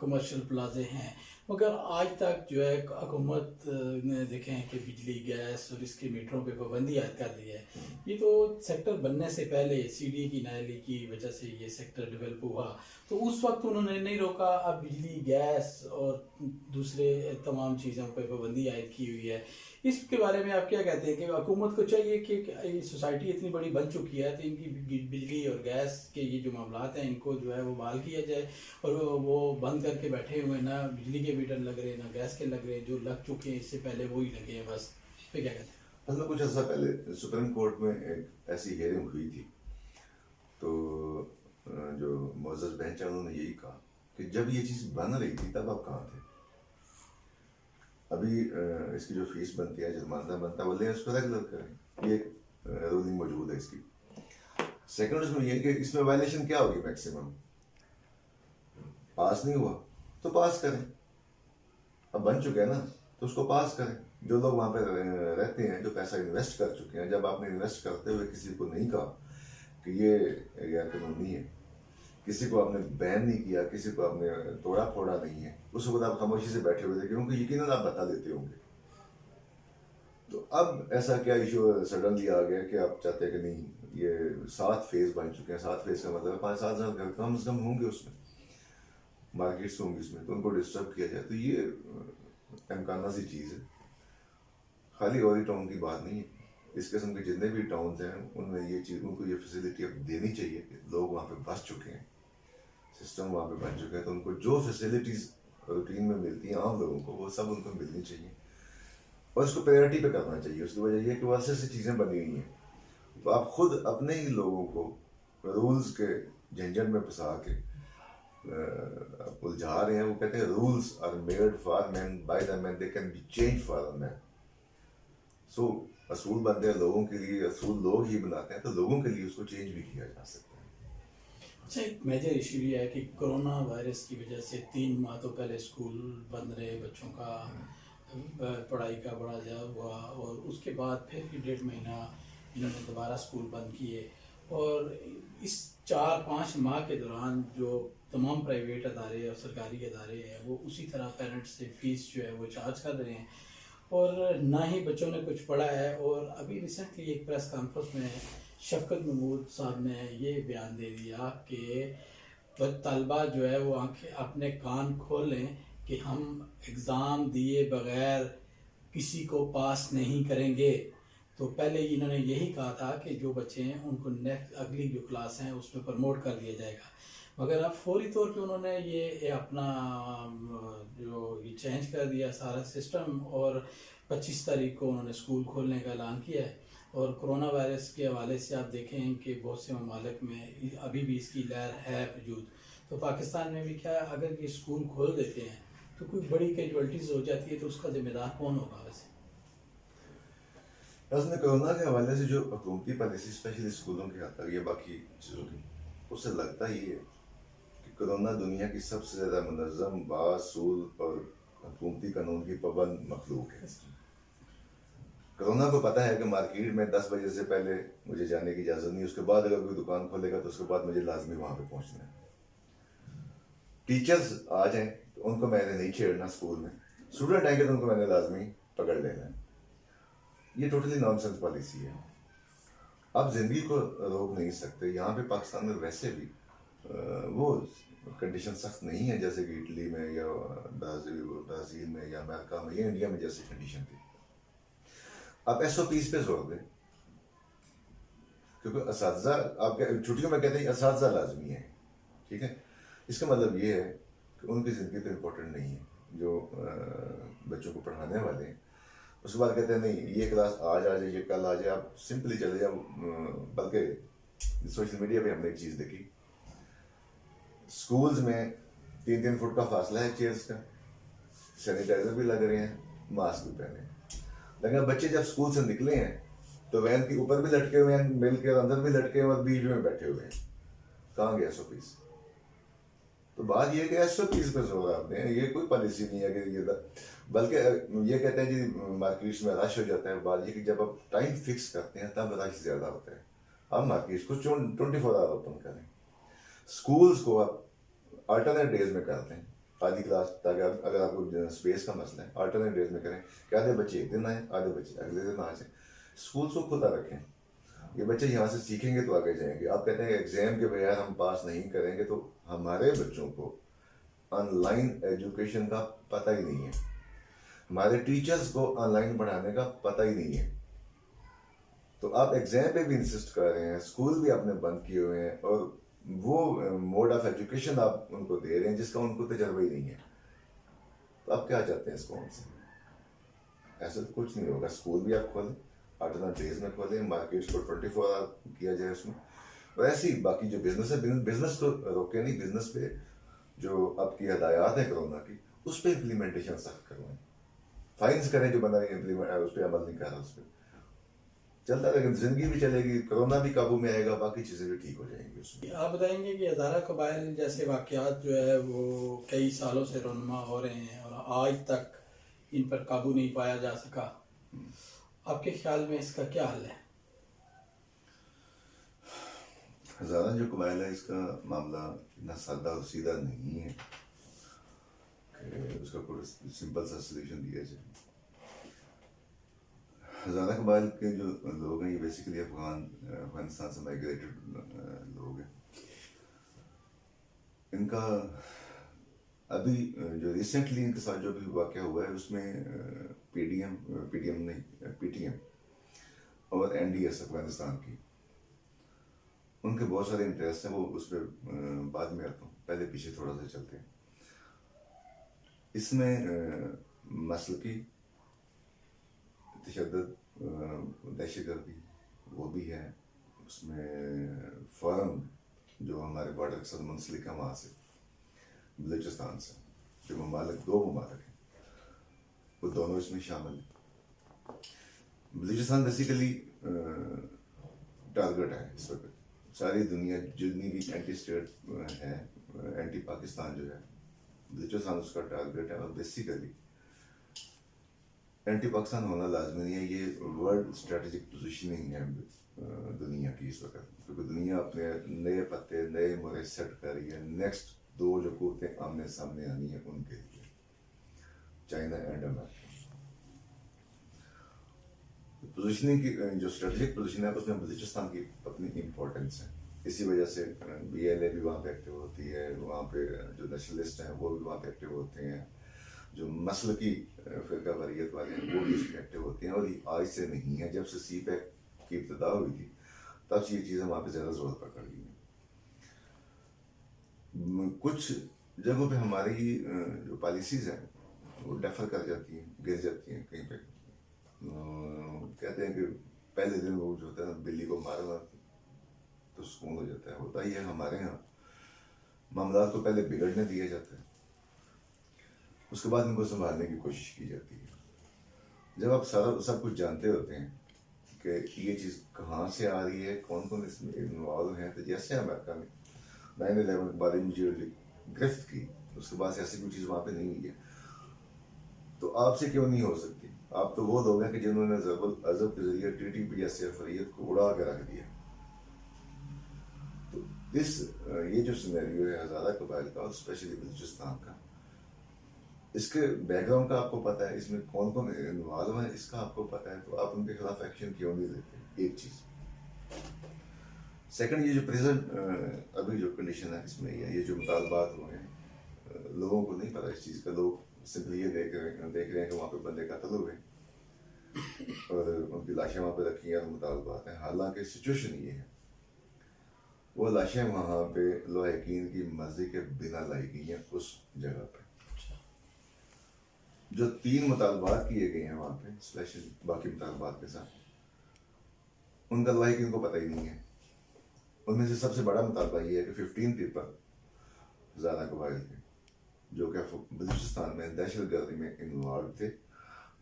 Speaker 1: कमर्शियल प्लाजे हैं, मगर आज तक जो है हुकूमत ने देखें कि बिजली गैस और इसके मीटरों पे पाबंदी आयद कर दी है। ये तो सेक्टर बनने से पहले सीडी की नायली की वजह से ये सेक्टर डेवलप हुआ, तो उस वक्त उन्होंने नहीं रोका, अब बिजली गैस और दूसरे तमाम चीज़ों पर पाबंदी आयद की हुई है। इसके बारे में आप क्या कहते हैं कि हुकूमत को चाहिए कि सोसाइटी इतनी बड़ी बन चुकी है तो इनकी बिजली और गैस के ये जो मामलात हैं इनको जो है वो बहाल किया जाए, और वो बंद करके बैठे हुए, ना बिजली के मीटर लग रहे ना गैस के लग रहे, जो लग चुके हैं इससे पहले वो ही लगे हैं, बस इस पर क्या कहते हैं?
Speaker 2: मतलब कुछ अर्सा पहले सुप्रीम कोर्ट में एक ऐसी हियरिंग हुई थी, तो जो मोअज़्ज़ज़ बेंच है उन्होंने यही कहा कि जब ये चीज़ बन रही थी तब आप कहाँ थे। अभी इसकी जो फीस बनती है, जुर्माना बनता है, वो लें, उसको रेगुलर करें, ये एक रूलिंग मौजूद है इसकी। सेकंड उसमें ये कि इसमें वायलेशन क्या होगी, मैक्सिमम पास नहीं हुआ तो पास करें, अब बन चुके हैं ना तो उसको पास करें। जो लोग वहाँ पे रहते हैं, जो पैसा इन्वेस्ट कर चुके हैं, जब आपने इन्वेस्ट करते हुए किसी को नहीं कहा कि ये गैर कानूनी है, किसी को आपने बैन नहीं किया, किसी को आपने तोड़ा फोड़ा नहीं है, उस वक्त आप खामोशी से बैठे हुए थे क्योंकि यकीनन आप बता देते होंगे। तो अब ऐसा क्या इशू सडनली आ गया कि आप चाहते हैं कि नहीं, ये 7 फेज बन चुके हैं, 7 फेज का मतलब 5-7 हजार घर कम से कम होंगे उसमें, मार्केट्स होंगी उसमें, तो उनको डिस्टर्ब किया जाए, तो ये इम्काना सी चीज़ है, खाली गौरी टाउन की बात नहीं है। इस किस्म के जितने भी टाउन्स हैं उनमें ये चीज़, उनको ये फैसिलिटी अब देनी चाहिए कि लोग वहाँ पे बस चुके हैं, सिस्टम वहाँ पे बन चुका है, तो उनको जो फैसिलिटीज़ रूटीन में मिलती हैं आम लोगों को, वो सब उनको मिलनी चाहिए और उसको प्रायोरिटी पे करना चाहिए। उसकी वजह ये है कि वो ऐसे ऐसी चीज़ें बनी हुई हैं, तो आप खुद अपने ही लोगों को रूल्स के झंझट में फंसा के आप उलझा रहे हैं। वो कहते हैं rules are made for man by the man, they can be change for the man. So असूल बनते हैं लोगों के लिए, असूल लोग ही बनाते हैं, तो लोगों के लिए उसको चेंज भी किया जा सकता है।
Speaker 1: अच्छा, एक मेजर इशू ये है कि कोरोना वायरस की वजह से 3 माह तो पहले स्कूल बंद रहे, बच्चों का पढ़ाई का बड़ा ज़्यादा हुआ, और उसके बाद फिर 1.5 महीना इन्होंने दोबारा स्कूल बंद किए। और इस 4-5 माह के दौरान जो तमाम प्राइवेट अदारे और सरकारी अदारे हैं वो उसी तरह पेरेंट्स से फ़ीस जो है वो चार्ज कर रहे हैं, और ना ही बच्चों ने कुछ पढ़ा है। और अभी रिसेंटली एक प्रेस कॉन्फ्रेंस में शफकत महमूद साहब ने ये बयान दे दिया कि तलबा जो है वो आंखें अपने कान खोल लें कि हम एग्ज़ाम दिए बगैर किसी को पास नहीं करेंगे। तो पहले इन्होंने यही कहा था कि जो बच्चे हैं उनको नेक्स्ट अगली जो क्लास हैं उसमें प्रमोट कर दिया जाएगा, मगर अब फौरी तौर पे उन्होंने ये अपना जो ये चेंज कर दिया सारा सिस्टम, और 25 तारीख को उन्होंने स्कूल खोलने का ऐलान किया है। और कोरोना वायरस के हवाले से आप देखें कि बहुत से ममालिक में अभी भी इसकी लहर है वजूद, तो पाकिस्तान में भी क्या अगर ये स्कूल खोल देते हैं तो कोई बड़ी कैजुअल्टीज़ हो जाती है, तो उसका जिम्मेदार कौन होगा वैसे?
Speaker 2: उसने कोरोना के हवाले से जो हुकूमती पॉलिसी स्पेशली स्कूलों के हद तक या बाकी चीज़ों की, उससे लगता ही है कि कोरोना दुनिया की सबसे ज़्यादा मुनज़्ज़म, बासूल और हुकूमती कानून की पाबंद मखलूक है। कोरोना को पता है कि मार्केट में 10 बजे से पहले मुझे जाने की इजाज़त नहीं, उसके बाद अगर कोई दुकान खोलेगा तो उसके बाद मुझे लाजमी वहाँ पे पहुँचना है। टीचर्स आ जाएं तो उनको मैंने नहीं छेड़ना स्कूल में, स्टूडेंट आएंगे तो उनको मैंने लाजमी पकड़ लेना है। ये टोटली नॉनसेंस पॉलिसी है। आप जिंदगी को रोक नहीं सकते। यहाँ पे पाकिस्तान में वैसे भी वो कंडीशन सख्त नहीं है जैसे कि इटली में या ब्राज़ील में या अमेरिका में या इंडिया में जैसी कंडीशन थी। आप SOPs पे जोर दें, क्योंकि असातिज़ा आपके छुट्टियों में कहते हैं असातिज़ा लाजमी है, ठीक है। इसका मतलब ये है कि उनकी ज़िंदगी तो इम्पोर्टेंट नहीं है, जो बच्चों को पढ़ाने वाले हैं। उसके बाद कहते हैं नहीं ये क्लास आज आ जाए, ये कल आ जाए, आप सिंपली चले जाओ। बल्कि सोशल मीडिया पे हमने एक चीज़ देखी, स्कूल्स में 3-3 फुट का फासला है चेयर्स का, सैनिटाइजर भी लग रहे हैं, मास्क भी पहने, लेकिन बच्चे जब स्कूल से निकले हैं तो वैन के ऊपर भी लटके हुए हैं, मिल के अंदर भी लटके हुए और बीच में बैठे हुए हैं। कहाँ गया SOPs? तो बात ये कि SOPs पे जोर आपने, ये कोई पॉलिसी नहीं है कि ये, बल्कि ये कहते हैं जी मार्केट्स में रश हो जाता है। बात ये कि जब आप टाइम फिक्स करते हैं तब रश ज़्यादा होता है। आप मार्केट्स को 24 आवर ओपन करें, स्कूल्स को आप अल्टरनेट डेज में करते हैं आधी क्लास, ताकि अगर आपको स्पेस का मसला है अल्टरनेट डेज में करें कि आधे बच्चे एक दिन आए, आधे बच्चे अगले दिन आ जाए। स्कूल्स को खुला रखें, ये बच्चे यहाँ से सीखेंगे तो आगे जाएंगे। आप कहते हैं एग्जाम के बगैर हम पास नहीं करेंगे, तो हमारे बच्चों को ऑनलाइन एजुकेशन का पता ही नहीं है, हमारे टीचर्स को ऑनलाइन पढ़ाने का पता ही नहीं है। तो आप एग्जाम पे भी इंसिस्ट कर रहे हैं, स्कूल भी आपने बंद किए हुए हैं, और वो मोड ऑफ एजुकेशन आप उनको दे रहे हैं जिसका उनको तजर्बा ही नहीं है। तो आप क्या चाहते हैं इसको उनसे? ऐसा तो कुछ नहीं होगा। स्कूल भी आप खोलें, अल्टरनेट डेज में खोलें, मार्केट्स को 24 आवर किया जाए उसमें। वैसे ही बाकी जो बिजनेस है, बिजनेस तो रोके नहीं, बिजनेस पे जो आपकी हदायत है कोरोना की उस पर इम्प्लीमेंटेशन सख्त करवाएं, फाइन्स करें जो बंदा इम्प्लीमेंट उस पर अमल नहीं कर रहा, उस पर चलता रहेगा, जिंदगी भी चलेगी, कोरोना भी काबू में आएगा, बाकी चीज़ें भी ठीक हो जाएंगी उसमें।
Speaker 1: आप बताएंगे कि हज़ारा कबाइल जैसे वाक़यात जो है वो कई सालों से रौनमा हो रहे हैं और आज तक इन पर काबू नहीं पाया जा सका, आपके ख्याल में इसका क्या हल है?
Speaker 2: हज़ारा जो कबाइल है इसका मामला इतना सादा और सीधा नहीं है कि उसका कोई सिंपल सा सोल्यूशन दिया जाए। हज़ारा कबाइल के जो लोग हैं ये बेसिकली अफगानिस्तान से माइग्रेटेड लोग हैं। इनका अभी जो रिसेंटली इनके साथ जो भी वाक़या हुआ है उसमें PTM और NDS अफगानिस्तान की, उनके बहुत सारे इंटरेस्ट हैं, वो उस पर बाद में आता हूँ, पहले पीछे थोड़ा सा चलते हैं। इसमें मसलकी तशद्दुद, दहशतगर्दी वो भी है। उसमें फ़ौरन जो हमारे बॉर्डर के साथ मुंसलिक है वहाँ से, बलूचिस्तान से जो ममालिक, दो ममालिक हैं, वो दोनों इसमें शामिल हैं। बलूचिस्तान बेसिकली टारगेट है इस वक्त। सारी दुनिया जितनी भी एंटी स्टेट है, एंटी पाकिस्तान जो है, बलूचिस्तान उसका टारगेट है। और बेसिकली एंटी पाकिस्तान होना लाजमी नहीं है, ये वर्ल्ड स्ट्रेटेजिक पोजीशनिंग है दुनिया की इस वक्त, क्योंकि दुनिया अपने नए पत्ते, नए मोरे सेट कर रही है। नेक्स्ट दो जो कुत्ते आमने सामने आनी है उनके लिए, चाइना एंड अमेरिका। पोजीशनिंग की जो स्ट्रेटेजिक पोजीशन है उसमें बलूचिस्तान की अपनी इम्पोर्टेंस है। इसी वजह से BLA भी वहाँ पे एक्टिव होती है, वहाँ पे जो नेशनलिस्ट हैं वो भी वहाँ पे एक्टिव होते हैं, जो मसलकी फिरका वारियत वाले हैं वो भी इसमें एक्टिव होते हैं। और ये आज से नहीं है, जब से CPEC की इब्तिदा हुई थी तब से ये चीज़ें वहाँ पे ज़्यादा जोर पकड़ ली हैं। कुछ जगहों पे हमारी जो पॉलिसीज़ हैं वो डेफर कर जाती हैं, गिर जाती हैं कहीं पे। कहते हैं कि पहले दिन वो जो होता है ना, बिल्ली को मारना तो सुकून हो जाता है। होता ही है हमारे यहाँ, मामला को पहले बिगड़ने दिया जाता है, उसके बाद इनको संभालने की कोशिश की जाती है। जब आप सारा सब कुछ जानते होते हैं कि ये चीज़ कहाँ से आ रही है, कौन कौन इसमें इन्वॉल्व है, तो जैसे अमेरिका ने 9/11 के बाद इमीडिएटली गिरफ्त की, उसके बाद से ऐसी कोई चीज़ वहाँ पे नहीं हुई है, तो आपसे क्यों नहीं हो सकती? आप तो वो लोग हैं कि जिन्होंने ज़बल अजब के जरिए TTP या सरफरियत को उड़ा के रख दिया। तो ये जो सिनेरियो है हज़ारा कबाइल का और स्पेशली बलूचिस्तान का, इसके बैकग्राउंड का आपको पता है, इसमें कौन कौन इन्वॉल्व है इसका आपको पता है, तो आप उनके खिलाफ एक्शन क्यों नहीं लेते? एक चीज़। सेकंड, ये जो प्रेजेंट अभी जो कंडीशन है इसमें, ये जो मुतालबात हुए हैं, लोगों को नहीं पता इस चीज़ का। लोग सिंपली ये देख रहे हैं कि वहाँ पे बंदे कत्ल हुए और उनकी लाशें वहाँ पे रखी हैं और मुतालबात हैं। हालांकि सिचुएशन ये है, वो लाशें वहाँ पे लोहकीन की मर्जी के बिना लाई गई हैं उस जगह पे। जो 3 मुतालबात किए गए हैं वहाँ पे, स्पेशली बाकी मुतालबात के साथ, उनका लोहकीन को पता ही नहीं है। उनमें से सबसे बड़ा मुतालबा ये है कि 15 पीपल ज़्यादा कबाइल थे जो कि बलूचिस्तान में दहशतगर्दी में इन्वॉल्व थे,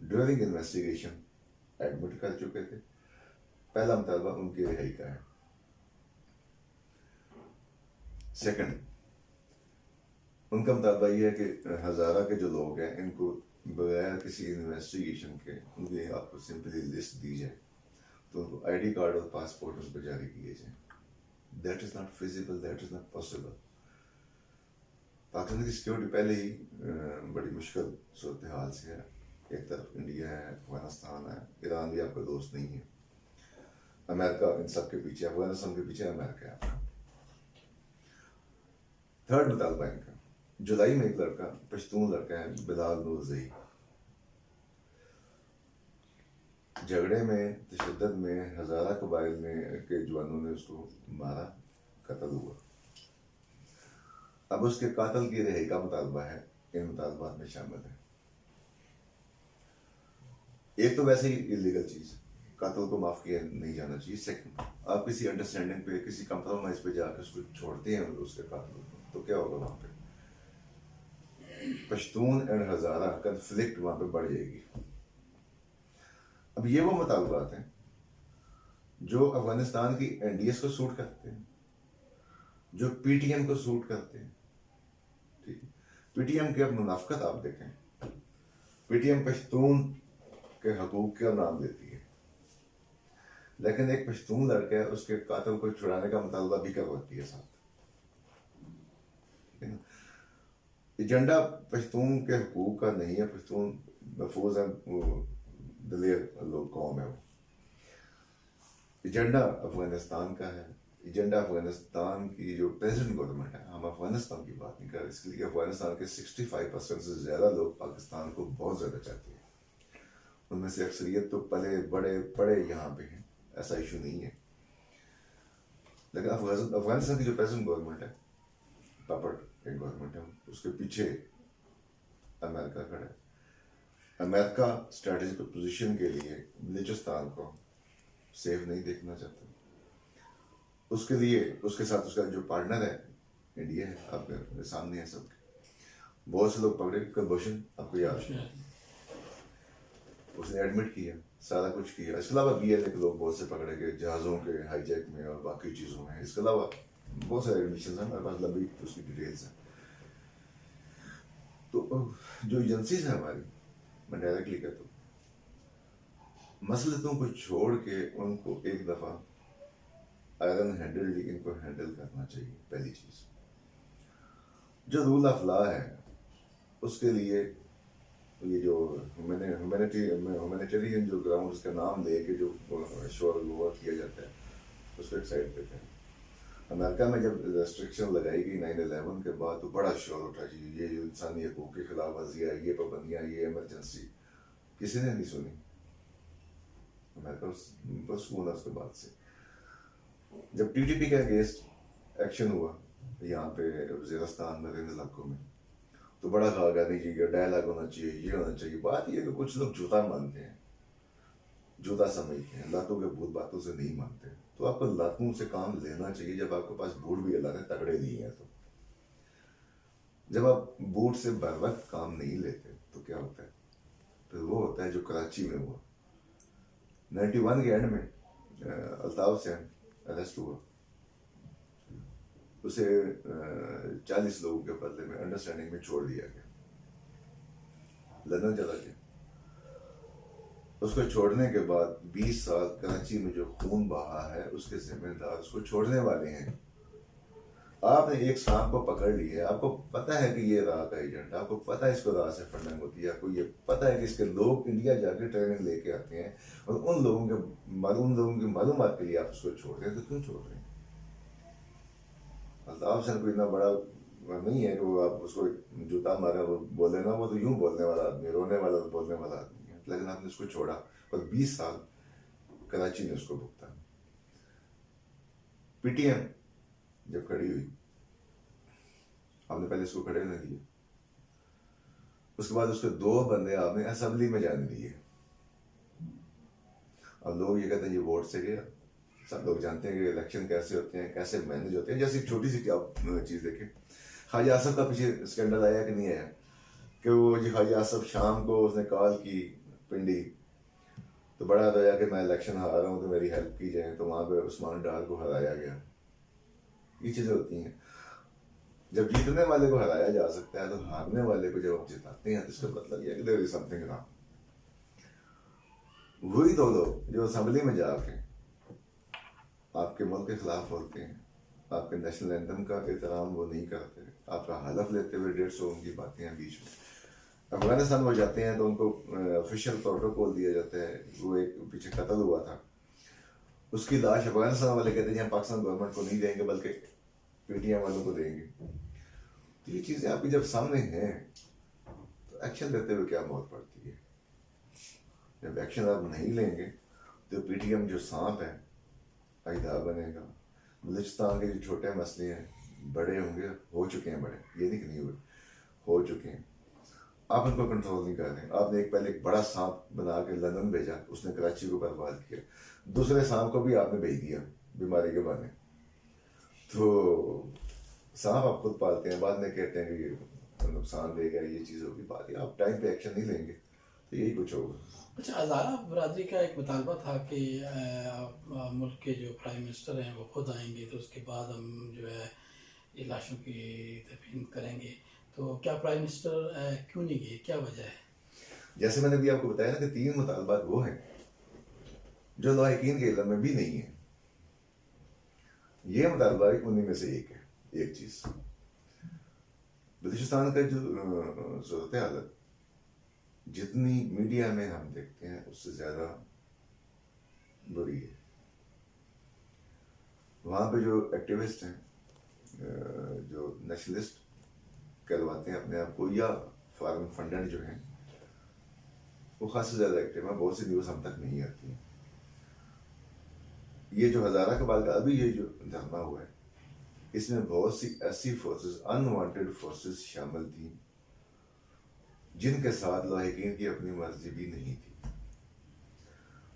Speaker 2: ड्यूरिंग इन्वेस्टिगेशन एडमिट कर चुके थे। पहला मुतालबा उनकी रिहाई का है। सेकंड, उनका मुतालबा ये है कि हज़ारा के जो लोग हैं इनको बगैर किसी इन्वेस्टिगेशन के उनकी आपको सिंपली लिस्ट दी जाए, तो उनको ID कार्ड और पासपोर्ट उनको जारी किए जाए। That is not feasible, that is not possible. Pakistan की सिक्योरिटी पहले ही बड़ी मुश्किल सूरत हाल से है। एक तरफ इंडिया है, अफगानिस्तान है, ईरान भी आपका दोस्त नहीं है, अमेरिका इन सब के पीछे, अफगानिस्तान के पीछे अमेरिका है आपका। थर्ड मुतालबा इनका, जुलाई में एक लड़का, पश्तून लड़का है, बिलाल नूरजई, झगड़े में, तशद्दुद में हज़ारा कबाइल में के जवानों ने उसको मारा, कत्ल हुआ। अब उसके कातिल की रिहाई का मुतालबा है, इन मुतालबात में शामिल है। एक तो वैसे ही इलीगल चीज़, कातिल को माफ़ किया नहीं जाना चाहिए। सेकंड, आप किसी अंडरस्टैंडिंग पे, किसी कंप्रोमाइज पे जाकर उसको छोड़ते हैं उसके कातिल को, तो क्या होगा वहाँ पे? पश्तून एंड हज़ारा कन्फ्लिक्ट वहाँ पे बढ़ जाएगी। अब ये वो मुतालबात हैं जो अफगानिस्तान की NDS को सूट करते हैं, जो PTM को सूट करते हैं। ठीक है, PTM की अब मुनाफकत आप देखें, PTM पश्तून के हकूक का नाम देती है, लेकिन एक पश्तून लड़का है उसके कातिल को छुड़ाने का मुतालबा भी करवाती है साथ। एजेंडा पश्तून के हकूक का नहीं है, पश्तून महफूज है, दलेर लोग कौम है। वो एजेंडा अफगानिस्तान का है, एजेंडा अफगानिस्तान की जो प्रेजेंट गवर्नमेंट है। हम अफगानिस्तान की बात नहीं कर रहे, इसलिए अफगानिस्तान के 65% से ज़्यादा लोग पाकिस्तान को बहुत ज़्यादा चाहते हैं। उनमें से अक्सरियत तो पले बड़े पड़े यहाँ पे हैं, ऐसा इशू नहीं है। लेकिन अफगानिस्तान की जो प्रेजेंट गवर्नमेंट है, पपट एक गवर्नमेंट है, उसके पीछे अमेरिका खड़ा है। अमेरिका स्ट्रेटेजिक पोजीशन के लिए बलूचिस्तान को सेफ नहीं देखना चाहता। उसके लिए उसके साथ उसका जो पार्टनर है इंडिया है, आपके सामने है सबके। बहुत से लोग पकड़े, कुलभूषण आपको याद है, उसने एडमिट किया, सारा कुछ किया। इसके अलावा BLA के लोग बहुत से पकड़े गए जहाज़ों के हाईजैक में और बाकी चीज़ों में। इसके अलावा बहुत सारे एडमिशन हैं, मेरे पास लंबी उसकी डिटेल्स हैं। तो जो एजेंसीज हैं हमारी, मैं डायरेक्टली कहता हूँ, मसलतों को छोड़ के उनको एक दफ़ा आयरन हैंडल्ड इनको हैंडल करना चाहिए। पहली चीज़, जो रूल ऑफ लॉ है उसके लिए ये जो ह्यूमैनिटेरियन जो ग्राउंड उसका नाम लेके जो शोर वर्क किया जाता है उसको एक साइड देते हैं। अमेरिका में जब रेस्ट्रिक्शन लगाई गई 9/11 के बाद तो बड़ा शोर उठा जी, ये इंसानी हकूक़ के खिलाफ वर्जियाँ, ये पाबंदियाँ, ये इमरजेंसी, किसी ने नहीं सुनी। अमेरिका बस सुना उसके बाद से। जब TTP का अगेंस्ट एक्शन हुआ यहाँ पे वज़ीरिस्तान में इन इलाकों में, तो बड़ा कहा गांधी जी का डायलॉग होना चाहिए, ये होना चाहिए। बात ये है कि कुछ लोग जूता मानते हैं, जूता समझते हैं, लातों के भूत बातों से नहीं मानते। तो आपको लातों से काम लेना चाहिए जब आपके पास बूट भी अल्लाह ने तगड़े दिए हैं। तो जब आप बूट से बर वक्त काम नहीं लेते तो क्या होता है? तो वो होता है जो कराची में हुआ 91 के एंड में। अल्ताफ हुसैन अरेस्ट हुआ, उसे 40 लोगों के बदले में अंडरस्टैंडिंग में छोड़ दिया गया, लंदन चला गया। उसको छोड़ने के बाद 20 साल कराची में जो खून बहा है उसके जिम्मेदार उसको छोड़ने वाले हैं। आपने एक सांप को पकड़ लिया है, आपको पता है कि ये राह का एजेंट, आपको पता है इसको राह से फंडिंग होती है, आपको ये पता है कि इसके लोग इंडिया जाके ट्रेनिंग लेके आते हैं और उन लोगों की मालूमात के लिए आप उसको छोड़ रहे हैं। तो क्यों छोड़ रहे हैं? अल्ताफ हुसैन को इतना बड़ा नहीं है कि वो आप उसको जूता मारे, वो बोले ना, वो तो यूं बोलने वाला आदमी, रोने वाला बोलने वाला आदमी है। लेकिन आपने उसको छोड़ा और 20 साल कराची ने उसको भुगता। PTM जब खड़ी हुई, आपने पहले इसको खड़े नहीं दिए, उसके बाद उसके 2 बंदे आपने असेंबली में जाने दिए। अब लोग ये कहते हैं ये वोट से गया। सब लोग जानते हैं कि इलेक्शन कैसे होते हैं, कैसे मैनेज होते हैं। जैसे एक छोटी सी क्या चीज़ देखें, ख्वाजा आसफ का पीछे स्कैंडल आया कि नहीं आया, कि वो जी ख्वाजा आसफ शाम को उसने कॉल की पिंडी, तो बड़ा रोया कि मैं इलेक्शन हार रहा हूँ तो मेरी हेल्प की जाए, तो वहाँ पे उस्मान डार को हराया गया। ये चीज़ें होती हैं। जब जीतने वाले को हराया जा सकता है तो हारने वाले को जब आप जिताते हैं तो इसका मतलब यह है कि देयर इज समथिंग रॉन्ग। वही 2 लोग जो असेंबली में जाके आपके मुल्क के खिलाफ बोलते हैं, आपके नेशनल एंथम का एहतराम वो नहीं करते, आपका हलफ लेते हुए 150 उनकी बातें हैं बीच में। अफगानिस्तान वो जाते हैं तो उनको ऑफिशियल प्रोटोकॉल दिया जाता है। वो एक पीछे कत्ल हुआ था, उसकी लाश अफगानिस्तान वाले कहते हैं हम पाकिस्तान गवर्नमेंट को नहीं देंगे बल्कि PTM वालों को देंगे। तो ये चीज़ें आपकी जब सामने हैं तो एक्शन लेते हुए क्या मौत पड़ती है? जब एक्शन आप नहीं लेंगे तो PTM जो सांप है अहिदा बनेगा। बलूचिस्तान के जो छोटे मसले हैं बड़े होंगे, हो चुके हैं बड़े, ये नहीं कि नहीं हुए, हो चुके हैं। आप उनको कंट्रोल नहीं कर रहे। आपने पहले एक बड़ा सांप बना के लंदन भेजा, उसने कराची को बर्बाद किया। दूसरे सांप को भी आपने भेज दिया बीमारी के बहाने। तो सांप आप खुद पालते हैं, बाद में कहते हैं कि ये नुकसान देगा, ये चीज़ होगी। बात है आप टाइम पे एक्शन नहीं लेंगे तो यही कुछ होगा।
Speaker 1: अच्छा, हज़ारा बरादरी का एक मुतालबा था कि मुल्क के जो प्राइम मिनिस्टर हैं वो खुद आएंगे तो उसके बाद हम जो है ये लाशों की दफन करेंगे। तो क्या प्राइम मिनिस्टर क्यों नहीं गए, क्या वजह है?
Speaker 2: जैसे मैंने भी आपको बताया ना कि 3 मुतालबात वो हैं जो लाहिकीन के इल्म में भी नहीं है। ये मुतालबा उन्हीं में से एक है। एक चीज़, बलूचिस्तान का जो सूरत हालत जितनी मीडिया में हम देखते हैं उससे ज़्यादा बुरी है। वहाँ पे जो एक्टिविस्ट हैं, जो नेशनलिस्ट कहलवाते हैं अपने आप को, या फॉरेन फंडेड जो हैं, वो खास से ज़्यादा एक्टिव हैं। बहुत सी न्यूज़ हम तक नहीं आती हैं। ये जो हज़ारा कबाल का अभी ये जो धरना हुआ है, इसमें बहुत सी ऐसी फोर्सेस, अनवांटेड फोर्सेस शामिल थी जिनके साथ लाहिकीन की अपनी मर्जी भी नहीं थी।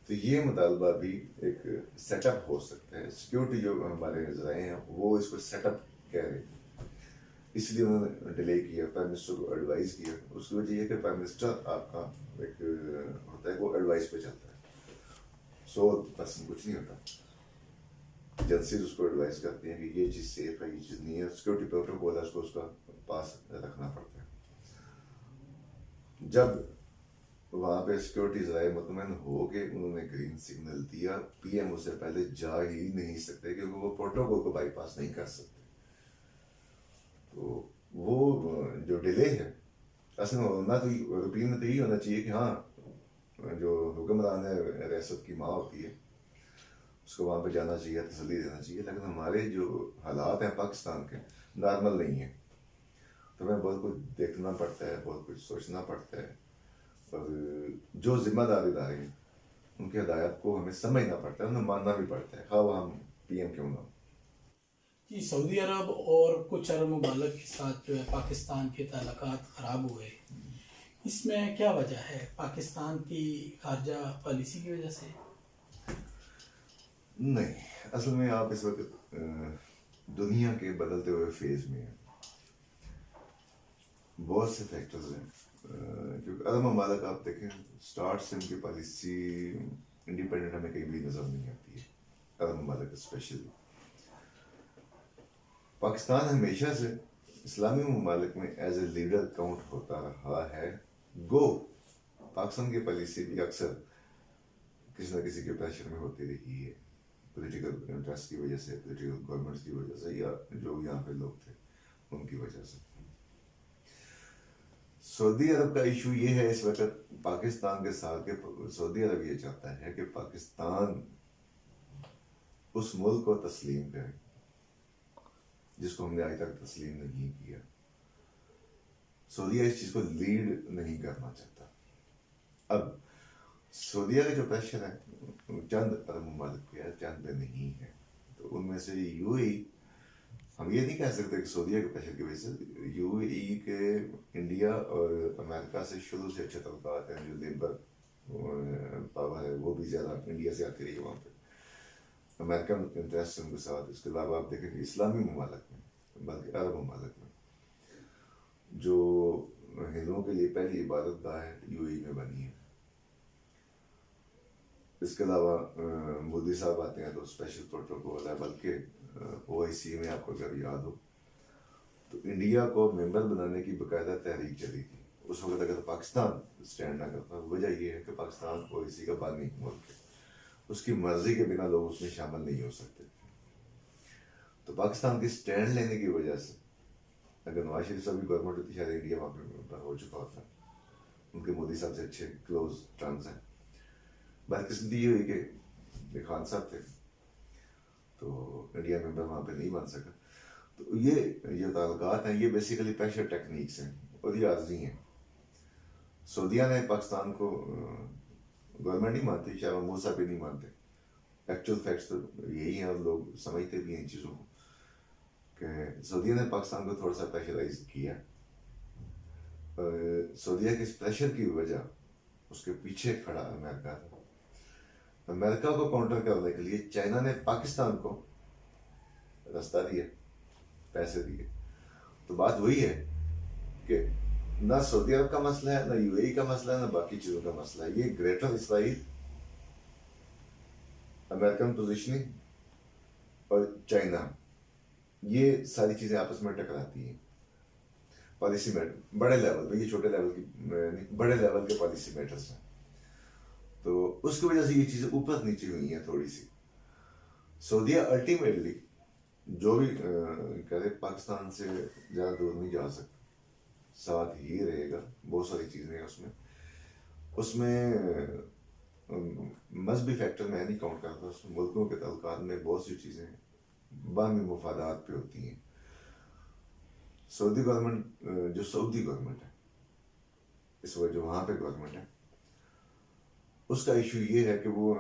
Speaker 2: तो ये मुतालबा भी एक सेटअप हो सकता है। सिक्योरिटी जो हमारे ज़राए हैं वो इसको सेटअप कह रहे हैं, इसलिए उन्होंने डिले किया, प्राइम मिनिस्टर को एडवाइस किया। उसकी वजह यह कि प्राइम मिनिस्टर आपका एक होता है, वो एडवाइस पे चलता है, 100% कुछ नहीं होता। एजेंसीज उसको एडवाइस करती हैं कि ये चीज़ सेफ है, ये चीज़ नहीं है, सिक्योरिटी प्रोटोकॉल है, उसको उसका पास रखना पड़ता है। जब वहाँ पे सिक्योरिटी ज़राए मुतमईन हो के उन्होंने ग्रीन सिग्नल दिया, पीएम उससे पहले जा ही नहीं सकते क्योंकि वो प्रोटोकॉल को बाईपास नहीं कर सकते। तो वो जो डिले है, असल में होना तो रूटीन में तो यही होना चाहिए कि हाँ, जो हुक्मरान है रियासत की माँ होती है, उसको वहाँ पे जाना चाहिए, तसल्ली देना चाहिए। लेकिन हमारे जो हालात हैं पाकिस्तान के, नॉर्मल नहीं है। तो हमें बहुत कुछ देखना पड़ता है, बहुत कुछ सोचना पड़ता है, और जो जिम्मेदार इदारे हैं उनकी हदायत को हमें समझना पड़ता है, उन्हें मानना भी पड़ता है, खा वो हम पीएम क्यों ना हो।
Speaker 1: कि सऊदी अरब और कुछ अरब ममालिक के साथ जो है पाकिस्तान के ताल्लुकात ख़राब हुए, इसमें क्या वजह है? पाकिस्तान की खारजा पॉलिसी की वजह से?
Speaker 2: नहीं, असल में आप इस वक्त दुनिया के बदलते हुए फेज में हैं। बहुत से फैक्टर्स हैं, क्योंकि अरब ममालिक आप देखें, स्टार्ट से उनकी पॉलिसी इंडिपेंडेंट हमें कहीं भी नज़र नहीं आती है, अरब ममालिक स्पेशली। पाकिस्तान हमेशा से इस्लामी ममालिक में एज ए लीडर काउंट होता रहा है। गो पाकिस्तान की पॉलिसी भी अक्सर किसी न किसी के प्रेशर में होती रही है, पॉलिटिकल इंटरेस्ट की वजह से, पॉलिटिकल गवर्नमेंट्स की वजह से, या जो यहाँ पे लोग थे उनकी वजह से। सऊदी अरब का इशू ये है इस वक्त पाकिस्तान के साथ के सऊदी अरब ये चाहता है कि पाकिस्तान उस मुल्क को तस्लीम करे जिसको हमने आज तक तस्लीम नहीं किया। सऊदीया इस चीज़ को लीड नहीं करना चाहता। अब सऊदीया का जो प्रेशर है चंद अरब ममालिक पे है, चंद पे नहीं है। तो उनमें से यूएई, हम ये नहीं कह सकते कि सऊदीया के प्रेशर की वजह से, यूएई के इंडिया और अमेरिका से शुरू से अच्छे तल्लुकात हैं। जो लेबर पावर है वो भी ज़्यादा इंडिया से आती रही है वहाँ पे, अमेरिकन इंटरेस्ट उनके साथ। इसके अलावा आप देखें कि इस्लामी ममालिक में, बल्कि अरब ममालिक में, जो हिंदुओं के लिए पहली इबादत गाह है यूएई में बनी है। इसके अलावा मोदी साहब आते हैं तो स्पेशल प्रोटोकॉल है, बल्कि ओआईसी में आपको अगर याद हो तो इंडिया को मेंबर बनाने की बाकायदा तहरीक चली थी उस वक्त। अगर पाकिस्तान स्टैंड ना करता, वजह यह है कि पाकिस्तान ओआईसी का बानी मुल्क है, उसकी मर्जी के बिना लोग उसमें शामिल नहीं हो सकते। तो पाकिस्तान की स्टैंड लेने की वजह से, अगर नवाज शरीफ साहब की गवर्नमेंट होती शायद इंडिया वहाँ पे हो चुका होता। उनके मोदी साहब से अच्छे क्लोज टर्म्स हैं। बदकिस्मती ये हुई कि खान साहब थे तो इंडिया मेंबर वहाँ पे नहीं बन सका। तो ये ताल्लुकात हैं, ये बेसिकली प्रेशर टेक्निक्स हैं और ये आर्जी हैं। सऊदीया ने पाकिस्तान को गवर्नमेंट नहीं मानती, शायद मूसा भी नहीं मानते। एक्चुअल फैक्ट्स तो यही हैं और लोग समझते भी हैं इन चीज़ों को कि सऊदीया ने पाकिस्तान को थोड़ा सा प्रेशराइज किया। सऊदीया के इस प्रेशर की वजह उसके पीछे खड़ा अमेरिका था। अमेरिका को काउंटर करने के लिए चाइना ने पाकिस्तान को रास्ता दिया, पैसे दिए। तो बात वही है कि ना सऊदी अरब का मसला है, ना यूएई का मसला है, ना बाकी चीज़ों का मसला है। ये ग्रेटर इसराइल, अमेरिकन पोजीशनिंग और चाइना, ये सारी चीज़ें आपस में टकराती हैं पॉलिसी मैटर बड़े लेवल पे। ये छोटे लेवल की, बड़े लेवल के पॉलिसी मैटर्स हैं। तो उसकी वजह से ये चीज़ें ऊपर नीचे हुई हैं थोड़ी सी। सऊदीया अल्टीमेटली जो भी करे पाकिस्तान से ज़्यादा दूर नहीं जा सकता, साथ ही रहेगा। बहुत सारी चीज़ें हैं उसमें मजहबी फैक्टर मैं नहीं काउंट करता। उसमें मुल्कों के तल्लुकात में बहुत सी चीज़ें बामी मुफादात पे होती हैं। सऊदी गवर्नमेंट, जो सऊदी गवर्नमेंट है इस वक्त, जो वहाँ पे गवर्नमेंट है, उसका इशू ये है कि वो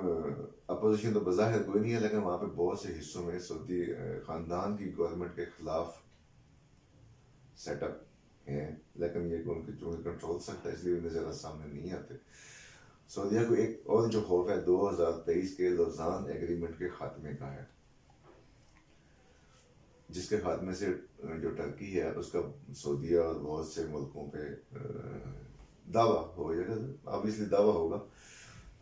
Speaker 2: अपोजिशन तो बज़ाहिर कोई नहीं है, लेकिन वहाँ पे बहुत से हिस्सों में सऊदी ख़ानदान की गवर्नमेंट के ख़िलाफ़ सेटअप हैं, लेकिन ये कि उनके जो कंट्रोल सकता है इसलिए उन्हें ज़्यादा सामने नहीं आते। सऊदीया को एक और जो खौफ है 2023 के लौज़ान एग्रीमेंट के खात्मे का है, जिसके खात्मे से जो टर्की है उसका सऊदीया और बहुत से मुल्कों पे दावा हो जाएगा, ऑब्वियसली दावा होगा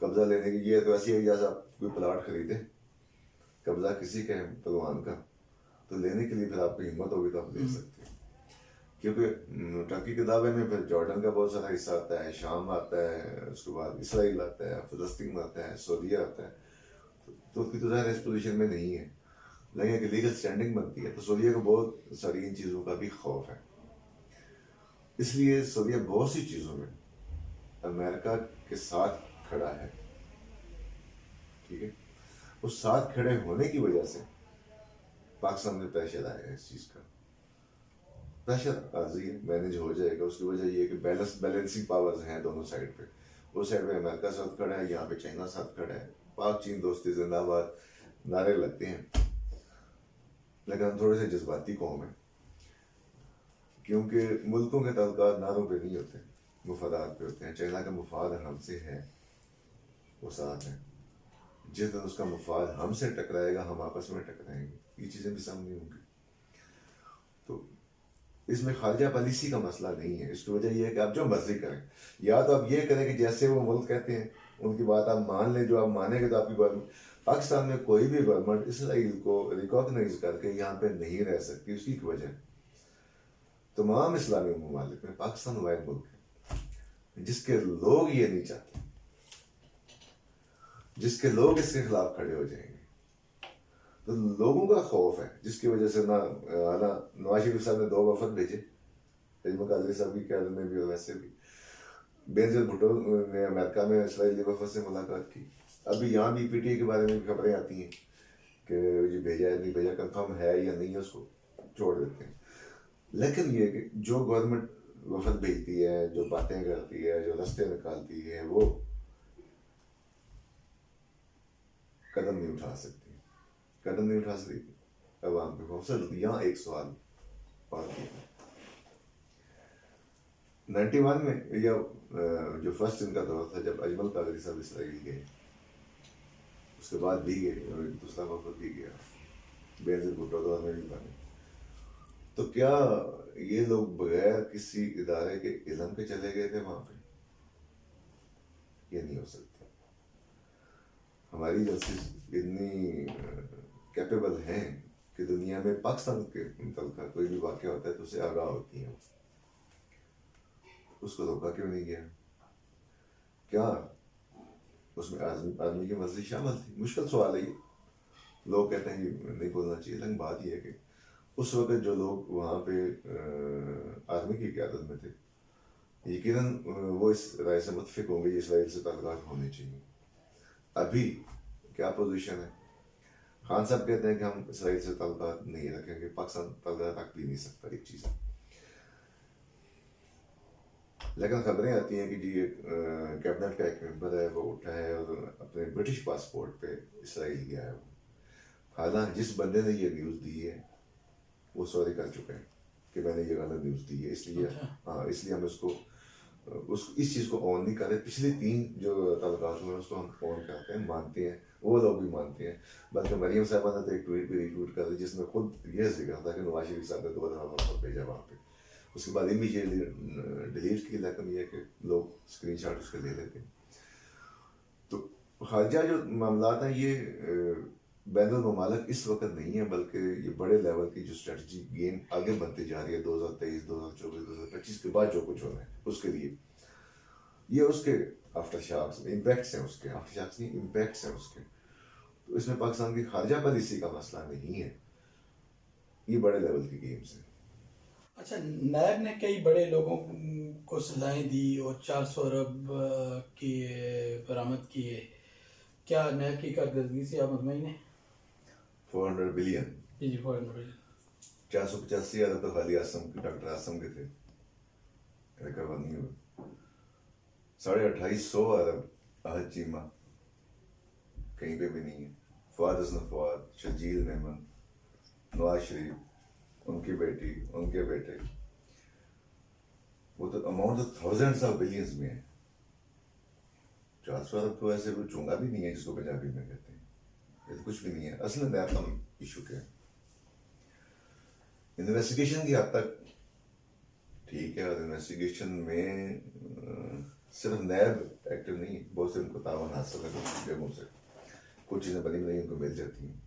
Speaker 2: कब्जा लेने की। ये तो ऐसी है जैसा आप कोई प्लाट खरीदे, कब्जा किसी के है भगवान का, तो लेने के लिए फिर आपकी हिम्मत होगी तो आप ले सकते हैं, क्योंकि टर्की के दावे में फिर जॉर्डन का बहुत सारा हिस्सा आता है, शाम आता है, उसके बाद इसराइल आता है, फिलिस्तीन आता है, सऊदीया आता है, तो उसकी तो ज़ाहिर इस पोजीशन में नहीं है, लेकिन एक लीगल स्टैंडिंग बनती है। तो सऊदीया को बहुत सारी इन चीज़ों का भी खौफ है, इसलिए सऊदीया बहुत सी चीज़ों में अमेरिका के साथ खड़ा है, ठीक है। उस साथ खड़े होने की वजह से पाकिस्तान में प्रेशर आया है, इस चीज़ का प्रेशर आर्जी है, मैनेज हो जाएगा। उसकी वजह ये है कि बैलेंसिंग पावर्स हैं दोनों साइड पे, उस साइड पे अमेरिका साथ खड़ा है, यहाँ पे चाइना साथ खड़ा है, पाक चीन दोस्ती जिंदाबाद नारे लगते हैं, लेकिन हम थोड़े से जज्बाती कौम है, क्योंकि मुल्कों के ताल्लुकात नारों पे नहीं होते, मुफादात पे होते हैं। चाइना का मुफाद हमसे है, वो साथ है, जिस दिन उसका मुफाद हमसे टकराएगा हम आपस में टकराएंगे, ये चीज़ें भी सामने होंगी। तो इसमें खारजा पॉलिसी का मसला नहीं है, इसकी वजह यह है कि आप जो मर्जी करें, या तो आप ये करें कि जैसे वो मुल्क कहते हैं उनकी बात आप मान लें, जो आप मानेंगे तो आपकी गवर्नमेंट, पाकिस्तान में कोई भी गवर्नमेंट इसराइल को रिकॉग्नाइज करके यहाँ पे नहीं रह सकती। उसकी वजह तमाम इस्लामी ममालिक में पाकिस्तान वाहिद मुल्क है जिसके लोग ये नहीं चाहते, जिसके लोग इसके खिलाफ खड़े हो जाएंगे। तो लोगों का खौफ है, जिसकी वजह से ना नवाज शरीफ साहब ने 2 वफद भेजे, तजमा कादरी साहब की क़यादत में भी और वैसे भी। बेनज़ीर भुट्टो ने अमेरिका में इसराइली वफद से मुलाकात की। अभी यहाँ भी पीटीए के बारे में खबरें आती हैं कि ये भेजा है नहीं भेजा, कंफर्म है या नहीं है, उसको छोड़ देते हैं। लेकिन ये कि जो गवर्नमेंट वफद भेजती है, जो बातें करती है, जो रास्ते निकालती है, वो कदम नहीं उठा सकती, कदम नहीं उठा सकती अवाम पे खौफ। सर यहाँ एक सवाल और 91 में या जो फर्स्ट इनका दौर था जब अजमल कादरी साहब इसराइल गए, उसके बाद भी गए, दूसरा वफद भी गया, बेनज़ीर भुट्टो दौर में भी बने, तो क्या ये लोग बगैर किसी इदारे के इल्म के चले गए थे वहां पे? ये नहीं हो सकता। हमारी जस्टिस इतनी कैपेबल हैं कि दुनिया में पाकिस्तान के मुतल्लिक़ कोई भी वाक़या होता है तो उससे आगाह होती हैं, उसको रोका क्यों नहीं गया? क्या उसमें आदमी की मर्जी शामिल थी? मुश्किल सवाल है ये, लोग कहते हैं कि नहीं बोलना चाहिए, लेकिन बात यह है कि उस वक्त जो लोग वहाँ पे आर्मी की क़यादत में थे, यकीनन वो इस राय से मुतफिक होंगे कि इसराइल से ताल्लुकात होने चाहिए। अभी क्या पोजीशन है? खान साहब कहते हैं कि हम इसराइल से ताल्लुकात नहीं रखेंगे, पाकिस्तान ताल्लुकात रख भी नहीं सकता, एक चीज़। लेकिन खबरें आती हैं कि जी कैबिनेट का एक मेंबर है वो उठा है और अपने ब्रिटिश पासपोर्ट पे इसराइल गया है। हालांकि जिस बंदे ने ये न्यूज़ दी है वो सॉरी कर चुका है कि मैंने ये गलत न्यूज़ दी है, इसलिए हाँ, इसलिए हम इसको इस चीज़ को ऑन नहीं कर रहे। पिछले 3 जो ताल्लुकात हुए उसको हम ऑन करते हैं, मानते हैं, वो लोग भी मानते हैं। बल्कि मरियम साहबा ने तो एक ट्वीट भी रीट्वीट कर दी जिसमें खुद ये जिक्र था कि नवाज शरीफ साहब ने 2 दफ़ा वफद भेजा वहाँ पे, उसके बाद इमीडिएटली डिलीट की, लेकिन ये कि लोग स्क्रीनशॉट उसके ले लेते हैं। तो खारजा जो मामला हैं ये बैनुल ममालिक इस वक्त नहीं है, बल्कि ये बड़े लेवल की जो स्ट्रेटजी गेम आगे बनती जा रही है 2023, 2024, 2025 के बाद जो कुछ होना है उसके लिए, ये उसके आफ्टर शॉक्स इम्पैक्ट्स हैं, उसके आफ्टर शॉक्स नहीं इम्पैक्ट्स हैं उसके। तो इसमें पाकिस्तान की खारजा पॉलिसी का मसला नहीं है, ये बड़े लेवल की गेम्स हैं।
Speaker 1: अच्छा, नैब ने कई बड़े लोगों को सजाएं दी और 400 अरब की बरामद किए, क्या नैब की कारकर्दगी से आप मुतमईन हैं?
Speaker 2: 400 बिलियन
Speaker 1: जी 400 बिलियन,
Speaker 2: 485 अरब तो खाली आसम के डॉक्टर आसम के थे, रिकवर नहीं हुए। 2850 अरब अहद चीमा कहीं पे भी नहीं है, फवाद हसन फवाद, शर्जील मेमन, नवाज शरीफ, उनकी बेटी, उनके बेटे, वो तो अमाउंट तो थाउजेंड्स ऑफ बिलियंस में है। 400 अरब तो ऐसे कोई चूंगा भी नहीं है जिसको पंजाबी में कहते हैं, ये तो कुछ भी नहीं है। असल में नैब का इशू क्या है, इन्वेस्टिगेशन की हद तक ठीक है, और इन्वेस्टिगेशन में सिर्फ नैब एक्टिव नहीं, बहुत से उनको तावन हासिल है कुछ जगहों से, कुछ चीज़ें बनी बनाई उनको मिल जाती हैं।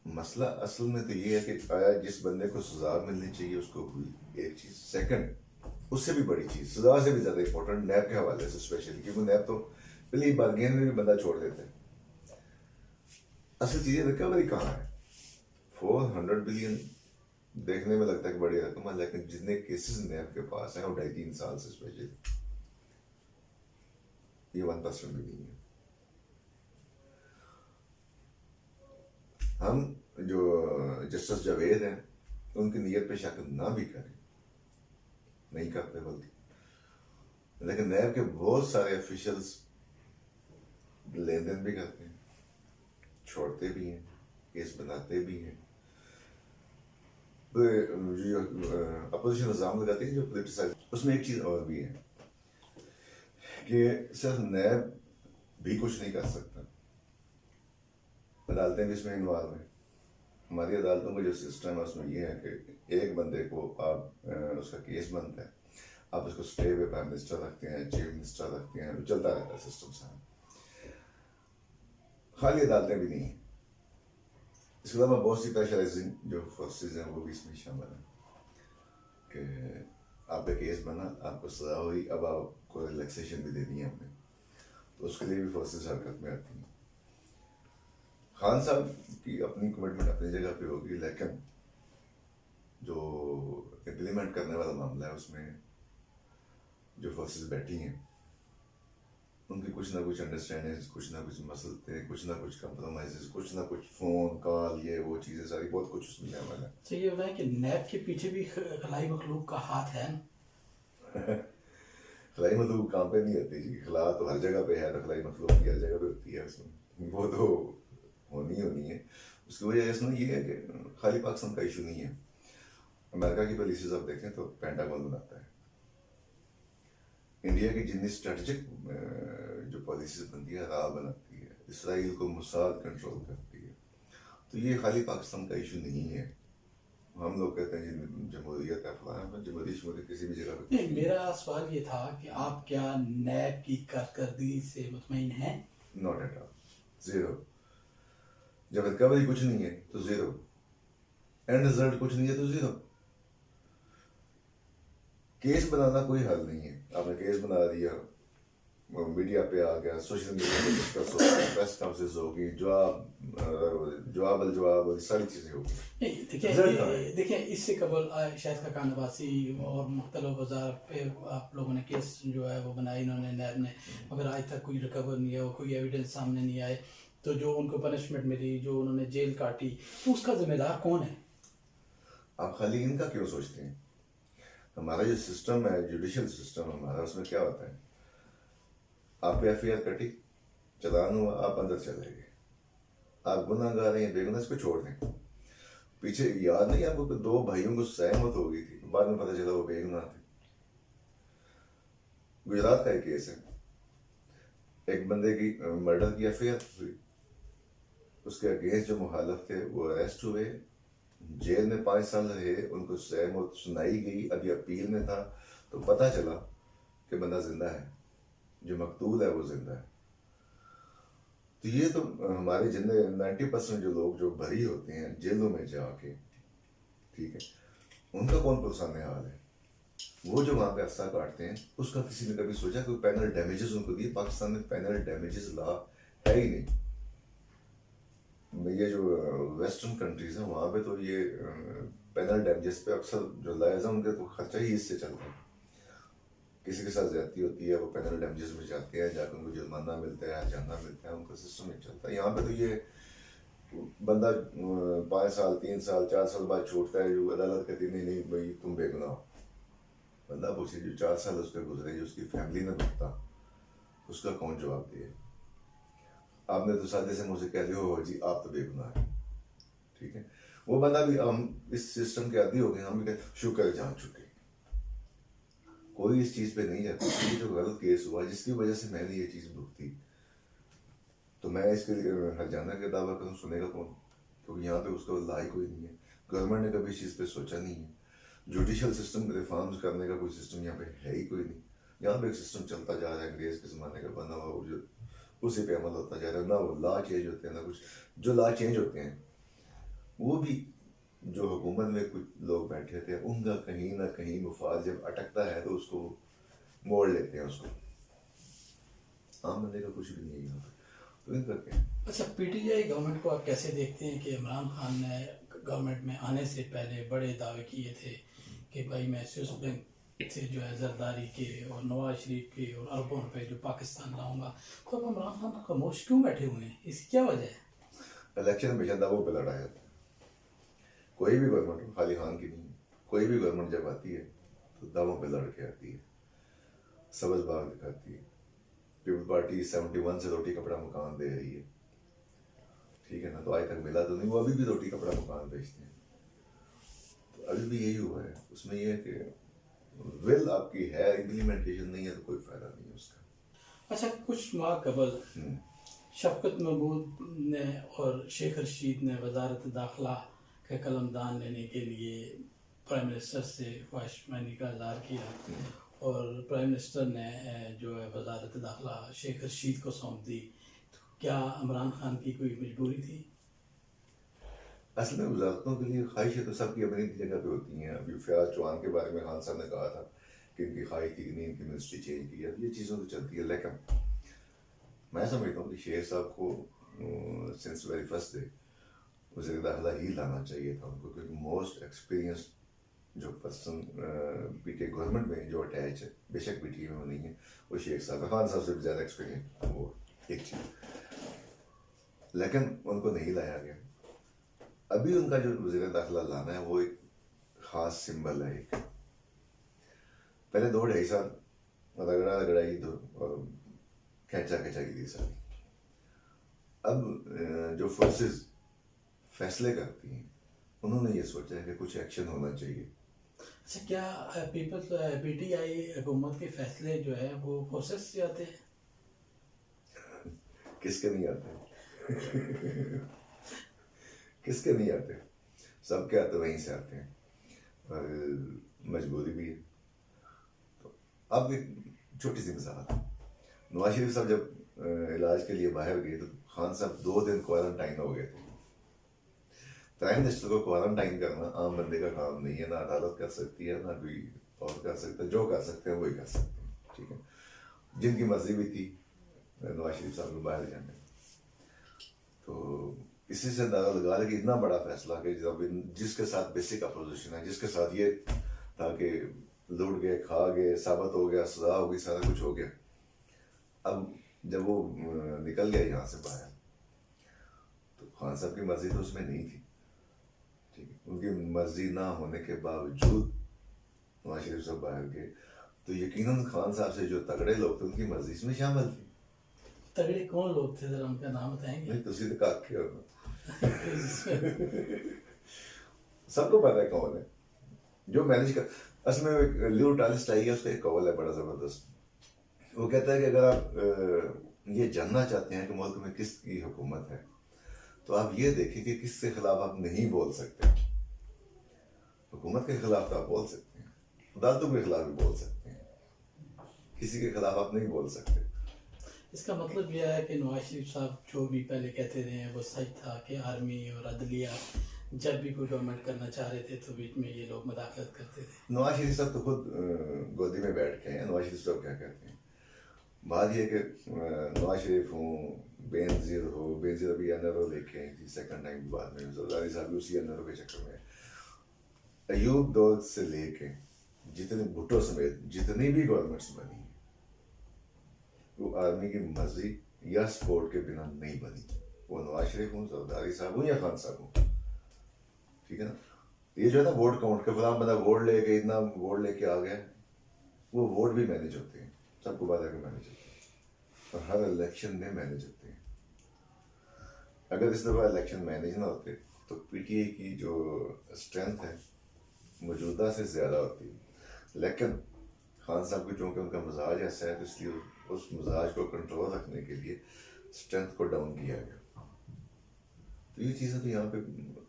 Speaker 2: मसला असल में तो ये है कि आया जिस बंदे को सजा मिलनी चाहिए उसको हुई, एक चीज़। सेकंड, उससे भी बड़ी चीज़, सजा से भी ज़्यादा इंपॉर्टेंट नैब के हवाले से स्पेशली, क्योंकि नैब तो पहली बारगेन में भी बंदा छोड़ देते हैं। असल चीज़ें रिकवरी कहाँ है? 400 बिलियन देखने में लगता है कि बड़ी रकम है, लेकिन जितने केसेस नैब के पास हैं और 2.5-3 साल से स्पेशली, ये 1% भी नहीं है। हम जो जस्टिस जावेद हैं उनकी नीयत पे शक ना भी करें, नहीं करते बल्कि, लेकिन नैब के बहुत सारे ऑफिशियल्स लेन देन भी करते हैं, छोड़ते भी हैं, केस बनाते भी हैं। तो जो अपोजिशन इल्जाम लगाती है जो पोलिटिसाइज, उसमें एक चीज़ और भी है कि सिर्फ नैब भी कुछ नहीं कर सकता, अदालतें भी इसमें इन्वॉल्व हैं। हमारी अदालतों का जो सिस्टम है उसमें ये है कि एक बंदे को आप उसका केस बनता है, आप उसको स्टे पे प्राइम मिनिस्टर रखते हैं, चीफ मिनिस्टर रखते हैं, चलता रहता है सिस्टम सारा। खाली अदालतें भी नहीं हैं, इसके अलावा बहुत सी प्रेशराइजिंग जो फोर्सेज हैं वो भी इसमें शामिल हैं कि आपका केस बना, आपको सजा हुई, अब आपको रिलैक्सेशन भी देनी है हमने, तो उसके लिए भी फोर्सेज हरकत में आती हैं। खान साहब की अपनी कमिटमेंट अपनी जगह पे होगी, लेकिन जो इम्प्लीमेंट करने वाला मामला है उसमें जो फोर्सेस बैठी हैं उनकी कुछ ना कुछ अंडरस्टैंडिंग, कुछ ना कुछ मसले, कुछ ना कुछ कंप्रोमाइजेस, कुछ ना कुछ फोन कॉल, ये वो चीज़ें सारी, बहुत कुछ उसमें शामिल है।
Speaker 1: तो ये बताएं कि नैब के पीछे भी खलाई मखलूक का हाथ है ना?
Speaker 2: खलाई मखलूक काम पे नहीं होती जी, खला तो हर जगह पे है, तो खलाई मखलूक की हर जगह पे होती है, उसमें वो तो होनी है। उसकी वजह इसमें ये है कि खाली पाकिस्तान का इशू नहीं है। अमेरिका की पॉलिसीज आप देखें तो पेंटागन बनाता है, इंडिया की जितनी स्ट्रेटजिक जो पॉलिसीज बनती है राह बनाती है, इसराइल को मोसाद कंट्रोल करती है, तो ये खाली पाकिस्तान का इशू नहीं है। हम लोग कहते हैं जी जमहूरियत है फलाना, जमहूरियत किसी भी जगह पे
Speaker 1: नहीं, मेरा सवाल ये था कि आप क्या नैब की कारकर्दगी से मुतमईन हैं?
Speaker 2: Not at all, zero. जब रिकवरी कुछ नहीं है तो जीरो, एंड रिजल्ट कुछ नहीं है तो जीरो। केस बनाना कोई हल नहीं है, आपने केस बना दिया, मीडिया पे आ गया, सोशल मीडिया पे डिस्कस होगा, प्रेस कॉन्फ्रेंस होगी, जवाब और सारी चीज़ें होगी।
Speaker 1: नहीं,
Speaker 2: रिजल्ट कहाँ है?
Speaker 1: देखिए इससे कबल शाहिद खान नवासी और मुख्तलिफ वज़ार पे आप लोगों ने केस जो है वो बनाए इन्होंने नैब ने, मगर आज तक कोई रिकवर नहीं है, कोई एविडेंस सामने नहीं आए, तो जो उनको पनिशमेंट मिली, जो उन्होंने जेल काटी, तो उसका जिम्मेदार कौन है?
Speaker 2: आप खाली इनका क्यों सोचते हैं? हमारा जो सिस्टम है, जुडिशियल सिस्टम हमारा, उसमें क्या होता है, आप FIR कटी, चलान हुआ, आप अंदर चले गए, आप गुनाहगार हैं बेगुनाह, इसको छोड़ दें। पीछे याद नहीं आपको, 2 भाइयों को सहमत हो गई थी, बाद में पता चला वो बेगुनाह थे। गुजरात का एक केस है, एक बंदे की मर्डर की FIR हुई, उसके अगेंस्ट जो मुखालफ थे वो अरेस्ट हुए, जेल में 5 साल रहे, उनको सहमत सुनाई गई, अभी अपील में था, तो पता चला कि बंदा जिंदा है, जो मकतूल है वो जिंदा है। तो ये तो हमारे जितने 90% जो लोग जो भरी होते हैं जेलों में जाके, ठीक है, उनका कौन पुरसाने हाल है? वो जो वहाँ पे अरसा काटते हैं, उसका किसी ने कभी सोचा कि पैनल डैमेजेस उनको दिए? पाकिस्तान में पैनल डैमेजेस लॉ है ही नहीं। ये जो वेस्टर्न कंट्रीज हैं वहाँ पे तो ये पैनल डैमेजेस पे अक्सर जो लायज़ हैं उनके तो खर्चा ही इससे चलता है। किसी के साथ ज्यादती होती है, वो पैनल डैमेजेस में जाते हैं, जाकर उनको जुर्माना मिलता है, हर्जाना मिलता है, उनका सिस्टम ही चलता है। यहाँ पे तो ये बंदा 5 साल 3 साल 4 साल बाद छूटता है, जो अदालत कहती नहीं नहीं भाई तुम बेगुनाह हो। बंदा पूछे जो 4 साल उस पर गुजरे, जो उसकी फैमिली ने भुगता, उसका कौन जवाब दिए? आपने तो सादे से मुझसे कह दिया हो जी आप तो बेगुनाह हैं, ठीक है। वो बंदा भी, हम इस सिस्टम के आदी हो गए, हम भी कहते शुक्र है जान छुट्टी। कोई इस चीज पे नहीं जाता। ये जो गलत केस हुआ जिसकी वजह से मैंने ये चीज भुगती, तो मैं इसके लिए हरजाना का दावा करूँ, सुनेगा कौन? क्योंकि यहाँ पे उसका लाई कोई नहीं है। गवर्नमेंट ने कभी इस चीज़ पे सोचा नहीं है। जुडिशियल सिस्टम रिफॉर्म्स करने का कोई सिस्टम यहाँ पे है ही कोई नहीं। यहाँ पे एक सिस्टम चलता जा रहा है, अंग्रेज के ज़माने का बना हुआ, वो जो उसी पे अमल होता जा रहा है। ना वो लॉ चेंज होते हैं, ना कुछ। जो लॉ चेंज होते हैं वो भी जो हुकूमत में कुछ लोग बैठे थे, उनका कहीं ना कहीं मुफाद जब अटकता है तो उसको मोड़ लेते हैं उसको। आम बंदे का कुछ भी नहीं है यहाँ पे, तो इन करके।
Speaker 1: अच्छा, पीटीआई गवर्नमेंट को आप कैसे देखते हैं कि इमरान खान ने गवर्नमेंट में आने से पहले बड़े दावे किए थे कि भाई मैं स्विस बैंक से जो है जरदारी के और नवाज शरीफ के और अरबों रुपए जो पाकिस्तान लाऊंगा, तो अब इमरान खान खामोश क्यों बैठे हुए हैं? इसकी क्या वजह है?
Speaker 2: इलेक्शन हमेशा दावों पे लड़ा जाता है। कोई भी गवर्नमेंट हो, खाली खान की नहीं, कोई भी गवर्नमेंट जब आती है तो दावों पे लड़ के आती है, सबज बाग दिखाती है। पीपल पार्टी 71 से रोटी कपड़ा मकान दे रही है, ठीक है ना। तो आज तक मिला तो नहीं, वो अभी भी रोटी कपड़ा मकान बेचते हैं। तो अभी भी यही हुआ है। उसमें यह है कि विल आपकी है, इम्प्लीमेंटेशन नहीं है तो कोई फायदा नहीं है उसका।
Speaker 1: अच्छा, कुछ माह कबल शफकत महमूद ने और शेख रशीद ने वजारत दाखिला के कलमदान लेने के लिए प्राइम मिनिस्टर से ख्वाहिशमंदी का इजहार किया, और प्राइम मिनिस्टर ने जो है वजारत दाखिला शेख रशीद को सौंप दी। तो क्या इमरान खान की कोई मजबूरी थी?
Speaker 2: असल में वजारतों के लिए ख्वाहिशें तो सबकी अपनी जगह पे होती हैं। अभी फयाज चौहान के बारे में खान साहब ने कहा था कि इनकी ख्वाहिश थी कि नहीं इनकी मिनिस्ट्री चेंज की है। ये चीज़ों तो चलती है, लेकिन मैं समझता हूँ कि शेख साहब को सिंस वेरी फर्स्ट डे वज़ीर दाखिला ही लाना चाहिए था उनको, क्योंकि मोस्ट एक्सपीरियंस जो पर्सन पीटीआई गवर्नमेंट में जो अटैच है, बेशक पीटीआई में वो नहीं है, वो शेख साहब, खान साहब से भी ज़्यादा एक्सपीरियंस वो एक चीज़, लेकिन उनको नहीं लाया गया। अभी उनका जो वज़ीर दाखिला लाना है वो एक ख़ास सिंबल है। एक पहले 2-2.5 साल रगड़ा रगड़ाई दो और खैंचा खैंचाई दी सारी। अब जो फोर्सेस फैसले करती हैं, उन्होंने ये सोचा है कि कुछ एक्शन होना चाहिए।
Speaker 1: अच्छा, क्या पीपल्स पीटीआई हुकूमत के फैसले जो है वो प्रोसेस से आते हैं?
Speaker 2: किसके नहीं आते? किसके नहीं आते? सबके आते, वहीं से आते हैं, और मजबूरी भी है। तो अब एक छोटी सी मिसाल, नवाज शरीफ साहब जब इलाज के लिए बाहर गए तो खान साहब 2 दिन क्वारंटाइन हो गए थे। प्राइम मिनिस्टर को क्वारंटाइन करना आम बंदे का काम नहीं है, ना अदालत कर सकती है, ना कोई और कर सकता है। जो कर सकते हैं वही कर सकते हैं, ठीक है। जिनकी मर्जी भी थी नवाज शरीफ साहब को बाहर जाने, तो इसी से अंदाजा लगा ले कि इतना बड़ा फैसला कि जब जिसके साथ बेसिक अपोजिशन है, जिसके साथ ये था कि लूट गए, खा गए, साबित हो गया, सजा हो गई, सारा कुछ हो गया, अब जब वो निकल गया यहाँ से बाहर, तो खान साहब की मर्जी तो उसमें नहीं थी, ठीक है। उनकी मर्जी ना होने के बावजूद नवाज शरीफ साहब बाहर गए, तो यकीनन खान साहब से जो तगड़े लोग थे उनकी मर्जी इसमें शामिल थी।
Speaker 1: तगड़े कौन लोग थे, जरा उनका नाम बताएंगे?
Speaker 2: नहीं, तुसी तो काके हो। सबको पता है कौन है जो मैनेज कर। असल में लियो टालिस्ट आई है, उसका एक कौल है बड़ा जबरदस्त। वो कहता है कि अगर आप ये जानना चाहते हैं कि मुल्क में किसकी हुकूमत है, तो आप ये देखें कि किसके खिलाफ आप नहीं बोल सकते। हुकूमत के खिलाफ तो आप बोल सकते हैं, अदालतों के खिलाफ भी बोल सकते हैं, किसी के खिलाफ आप नहीं बोल सकते।
Speaker 1: इसका मतलब यह है कि नवाज शरीफ साहब जो भी पहले कहते रहे हैं वो सच था कि आर्मी और अदलिया जब भी कोई गवर्नमेंट करना चाह रहे थे तो बीच में ये लोग मदाखलत करते थे।
Speaker 2: नवाज शरीफ साहब तो खुद गोदी में बैठ के हैं। नवाज शरीफ साहब क्या कहते हैं, बात यह कि नवाज शरीफ हो, बेनजीर हो, बेनजीर अभी एनआरओ लेके आई थी सेकंड टाइम, बाद में जरदारी साहब भी उसी एनआरओ के चक्कर में। अयूब दौर से लेके जितने भुट्टो समेत जितनी भी गवर्नमेंट्स बनी, वो आर्मी की मर्जी या सपोर्ट के बिना नहीं बनी। वो नवाज शरीफ हूँ, जरदारी साहब हूँ या खान साहब हूँ, ठीक है ना। ये जो है ना वोट काउंट के फलाम बंदा वोट लेके इतना वोट लेके आ गया, वो वोट भी मैनेज होते हैं, सबको पता है कि मैनेज होते हैं। और हर इलेक्शन में मैनेज होते हैं। अगर इस दफ़ा इलेक्शन मैनेज ना होते तो पीटीआई की जो स्ट्रेंथ है मौजूदा से ज़्यादा होती है। लेकिन खान साहब की चूँकि उनका मिजाज ऐसा है तो इसलिए उस मिजाज को कंट्रोल रखने के लिए स्ट्रेंथ को डाउन किया गया। तो ये चीज़ें तो यहाँ पे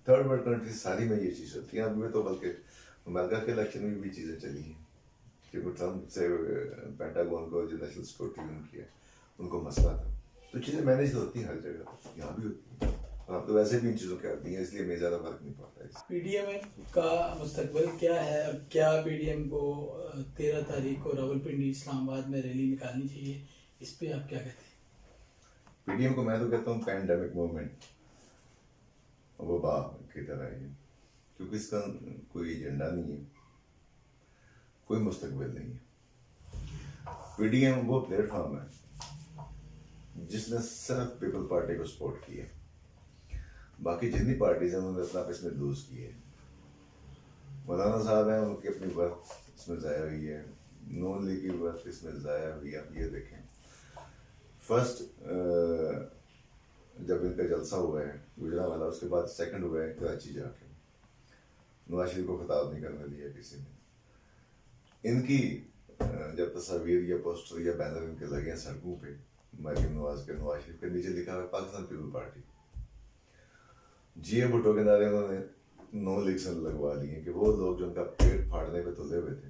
Speaker 2: थर्ड वर्ल्ड कंट्री सारी में ये चीज़ होती है। अभी तो बल्कि अमेरिका के इलेक्शन में भी चीज़ें चली हैं, क्योंकि ट्रम्प से पेंटागन को जो नेशनल सिक्योरिटी उनकी है उनको मसला था। तो चीज़ें मैनेज होती हैं हर जगह, यहाँ भी होती हैं। और हम तो वैसे भी इन चीज़ों के आती हैं, इसलिए मैं ज़्यादा फर्क नहीं पड़ता है।
Speaker 1: पीडीएम का मुस्तकबिल क्या है? क्या पीडीएम को 13 तारीख को रावलपिंडी इस्लामाबाद में रैली निकालनी चाहिए? इस पे आप क्या कहते हैं?
Speaker 2: पीडीएम को मैं तो कहता हूँ पैंडेमिक मूवमेंट, वबा की तरह है, क्योंकि इसका कोई एजेंडा नहीं है, कोई मुस्तकबिल नहीं है। पीडीएम वो प्लेटफॉर्म है जिसने सिर्फ पीपल पार्टी को सपोर्ट किया, बाकी जितनी पार्टीज हैं उन्होंने अपना इसमें लूज किए। मौलाना साहब हैं, उनकी अपनी वर्क इसमें ज़ाया हुई है, नून लीग की वर्क इसमें ज़ाया हुई है। आप ये देखें, फर्स्ट जब इनका जलसा हुआ है गुजरांवाला, उसके बाद सेकंड हुआ है कराची जाके, नवाज शरीफ को खिताब नहीं करने दिया किसी ने। इनकी जब तस्वीर या पोस्टर या बैनर इनके लगे हैं सड़कों पे मरीम नवाज शरीफ के नीचे लिखा हुआ है पाकिस्तान पीपल पार्टी। जिया भुट्टो के नारे उन्होंने नो लीग से लगवा लिए कि वो लोग जो उनका पेट फाड़ने पे तुले हुए थे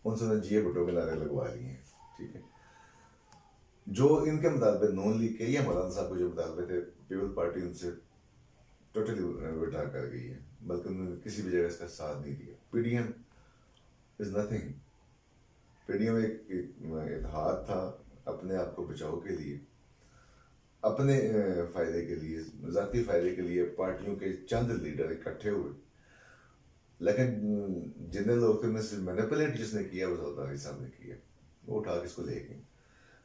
Speaker 2: उनसे उन्होंने जिया भुट्टो के नारे लगवा लिए हैं। ठीक है, जो इनके मुताबिक नॉन लीग के या मौलाना साहब को जो मुताबिक थे पीपल पार्टी उनसे टोटली विड्रा कर गई है, बल्कि उन्होंने किसी भी जगह इसका साथ नहीं दिया। PDM is nothing. पीडीएम एक इत्तेहाद था अपने आप को बचाव के लिए, अपने फायदे के लिए, ज़ाती फायदे के लिए पार्टियों के चंद लीडर इकट्ठे हुए, लेकिन जितने लोग थे उनमें सिर्फ मैनिपुलेट जिसने किया वो जरदारी साहब ने किया, वो उठा के इसको ले गए।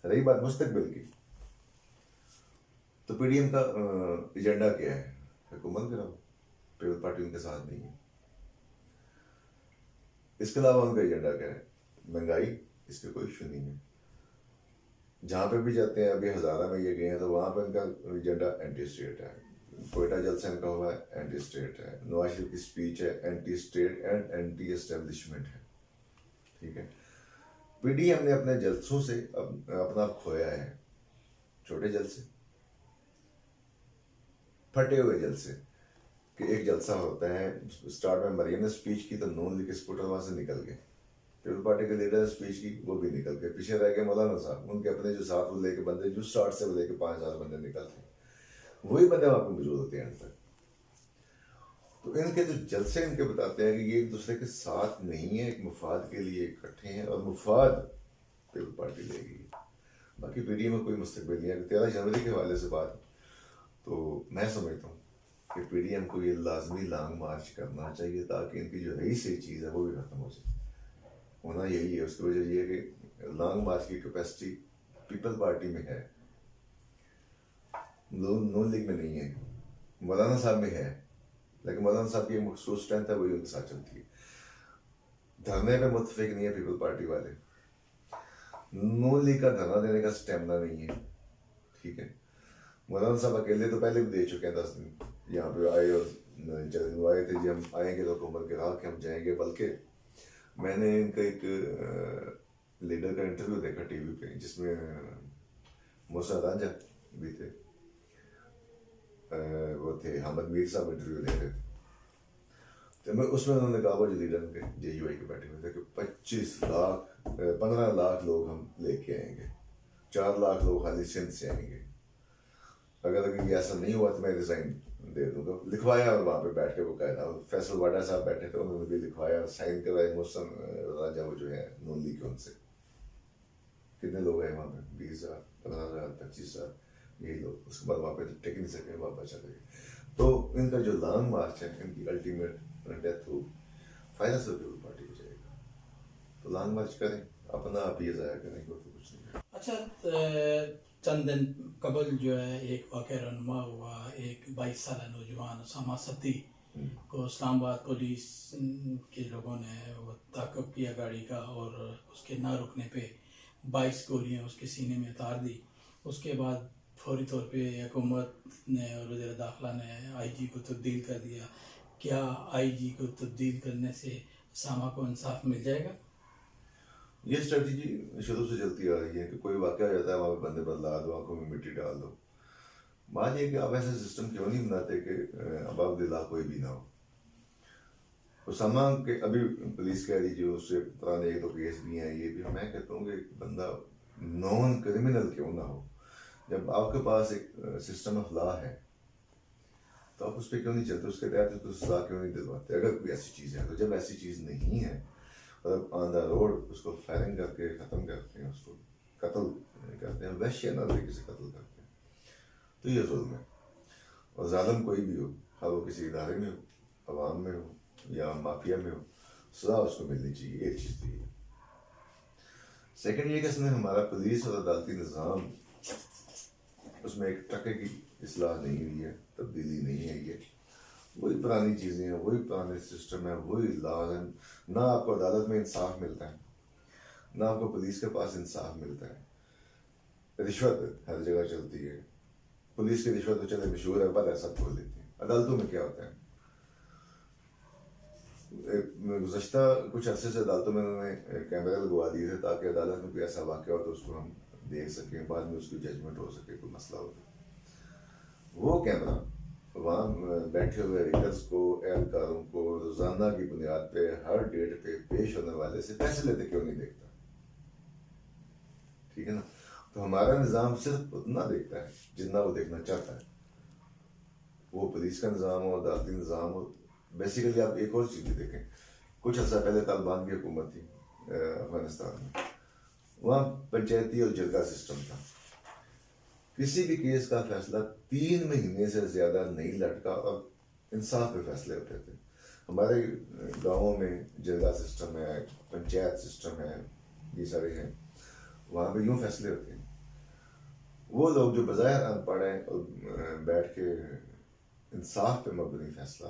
Speaker 2: रही बात मुस्तकबिल की, तो पीडीएम का एजेंडा क्या है? हुकूमत कराओ, पीपल पार्टी उनके साथ नहीं है। इसके अलावा उनका एजेंडा क्या है? महंगाई, इस पर कोई इशू नहीं है। जहाँ पे भी जाते हैं, अभी हज़ारा में ये गए हैं तो वहाँ पे उनका एजेंडा एंटी स्टेट है। कोयटा जलसा इनका हुआ है, एंटी स्टेट है। नवाज शरीफ की स्पीच है, anti state and anti establishment है। ठीक है, पीडीएम ने अपने जलसों से अपना खोया है। छोटे जलसे, फटे हुए जलसे, कि एक जलसा होता है, स्टार्ट में मरियम ने स्पीच की तो नून लीग के सपोर्टर वहां से निकल गए, पीपल पार्टी के लीडर ने स्पीच की वो भी निकल गए, पीछे रह गए मौलाना साहब, उनके अपने जो साथ वो लेके बंदे जो स्टार्ट से वो लेके 5,000 बंदे निकलते, वही बंदे वहां पे मौजूद होते हैं अंत तक। तो इनके जो जलसे इनके बताते हैं कि ये एक दूसरे के साथ नहीं है, एक मुफाद के लिए इकट्ठे हैं और मुफाद पीपल पार्टी लेगी। बाकी पीडीएम में कोई मुस्तकबिल नहीं है। 13 जनवरी के हवाले से बात, तो मैं समझता हूँ कि पीडीएम को ये लाजमी लॉन्ग मार्च करना चाहिए ताकि इनकी जो रही सही चीज़ है वो भी खत्म हो जाए। होना यही है। उसकी वजह ये है कि लॉन्ग मार्च की कैपेसिटी पीपल पार्टी में है, नून लीग में नहीं है। मौलाना साहब में है, लेकिन मौलाना साहब की एक मखसूस स्ट्रेंथ है, वही उनके साथ चलती है। धरने पे मुतफिक नहीं है पीपल पार्टी वाले, नून लीग का धरना देने का स्टेमिना नहीं है। ठीक है, मौलाना साहब अकेले तो पहले भी दे चुके हैं 10 दिन यहाँ पे आए और चैलेंज आए थे जी हम आएंगे तो हुकूमत के राह के हम जाएंगे। बल्कि मैंने इनका एक लीडर का इंटरव्यू देखा टीवी पे जिसमें मूसा रांझा भी थे, वो थे हामिद मीर साहब इंटरव्यू दे रहे थे, तो मैं उसमें उन्होंने कहा वो जो लीडर के जेयूआई के बैठे हुए थे कि 15 लाख लोग हम लेके आएंगे, 4 लाख लोग खाली सिंध से आएंगे, अगर ये ऐसा नहीं हुआ तो मैं रिजाइन दे दूंगा। लिखवाया और वहाँ पे बैठ के वो कहना, फैसल वाडा साहब बैठे थे, उन्होंने भी लिखवाया, साइन करवाए मौसम राजा वो जो है नून लीग के, उनसे कितने लोग हैं वहाँ पे? 20,000, 15,000, 25,000 यही लोग। उसके बाद वहाँ पे टिक नहीं सके, वापस चले गए। तो इनका जो लॉन्ग मार्च है, इनकी अल्टीमेट डेथ हो, फायदा से पीपल पार्टी को जाएगा। तो लॉन्ग मार्च करें, अपना आप ये ज़ाया करें, तो कुछ नहीं।
Speaker 1: अच्छा, चंद दिन कबल जो है एक वाक़या रनुमा हुआ, एक 22 साल नौजवान उसामा सत्ती को इस्लामाबाद पुलिस के लोगों ने वो ताक़ब किया गाड़ी का, और उसके ना रुकने पे 22 गोलियां उसके सीने में उतार दी। उसके बाद फौरी तौर पे हुकूमत ने और वज़ीर दाखिला ने आईजी को तब्दील कर दिया। क्या आईजी को तब्दील करने से उसामा को इंसाफ मिल जाएगा?
Speaker 2: ये स्ट्रेटजी शुरू से चलती आ रही है कि कोई वाक़या हो जाता है, वहाँ पे बंदे बदला दो, आंखों में मिट्टी डाल दो। बात ये है कि आप ऐसा सिस्टम क्यों नहीं बनाते कि अब अब्दुल्ला कोई भी ना हो। उसामा के अभी पुलिस कह रही जो उससे पुराने 1-2 केस भी हैं, ये भी मैं कहता हूँ कि एक बंदा नॉन क्रिमिनल क्यों ना हो। जब आपके पास एक सिस्टम ऑफ लॉ है तो आप उस पर क्यों नहीं चलते, उसके तहत तो सजा क्यों नहीं दिलवाते अगर कोई ऐसी चीज़ है। तो जब ऐसी चीज़ नहीं है मतलब ऑन द रोड उसको फायरिंग करके ख़त्म करते हैं, उसको कत्ल करते हैं, वहशियाना तरीके से कत्ल करते हैं, तो ये जुल्म है। और जालिम कोई भी हो, हाँ वो किसी इदारे में हो, अवाम में हो या माफिया में हो, सजा उसको मिलनी चाहिए। एक चीज़ तो ये। सेकेंड ये कि इसमें हमारा पुलिस और अदालती निज़ाम उसमें एक टके की इस्लाह नहीं हुई है, तब्दीली नहीं है। ये वही पुरानी चीज़ें हैं, वही पुराने सिस्टम है, वही लॉ है। ना आपको अदालत में इंसाफ मिलता है, ना आपको पुलिस के पास इंसाफ मिलता है। रिश्वत हर जगह चलती है। पुलिस की रिश्वत तो चले मशहूर है, पता है, सब खोल देती है। अदालतों में क्या होता है, गुज़श्ता कुछ अरसे से अदालतों में उन्होंने कैमरे लगवा दिए थे ताकि अदालत में कोई ऐसा वाक़या हो तो उसको हम देख सकें, बाद में उसकी जजमेंट हो सके, कोई मसला हो तो। वो कैमरा वहाँ बैठे हुए रीडर्स को, एहलकारों को रोज़ाना की बुनियाद पे हर डेट पे पेश होने वाले से पैसे लेते क्यों नहीं देखता? ठीक है ना। तो हमारा निज़ाम सिर्फ उतना देखता है जितना वो देखना चाहता है। वो पुलिस का निज़ाम हो, अदालती निज़ाम हो। बेसिकली आप एक और चीज़ भी देखें, कुछ अर्सा पहले तालिबान की हुकूमत थी अफगानिस्तान में, वहाँ पंचायती और जरगा सिस्टम था। किसी भी केस का फैसला 3 महीने से ज़्यादा नहीं लटका और इंसाफ पे फैसले होते थे। हमारे गाँवों में जरगा सिस्टम है, पंचायत सिस्टम है, ये सारे हैं, वहाँ पे यूँ फैसले होते हैं। वो लोग जो बज़ाहिर अनपढ़ हैं और बैठ के इंसाफ पे मबनी फैसला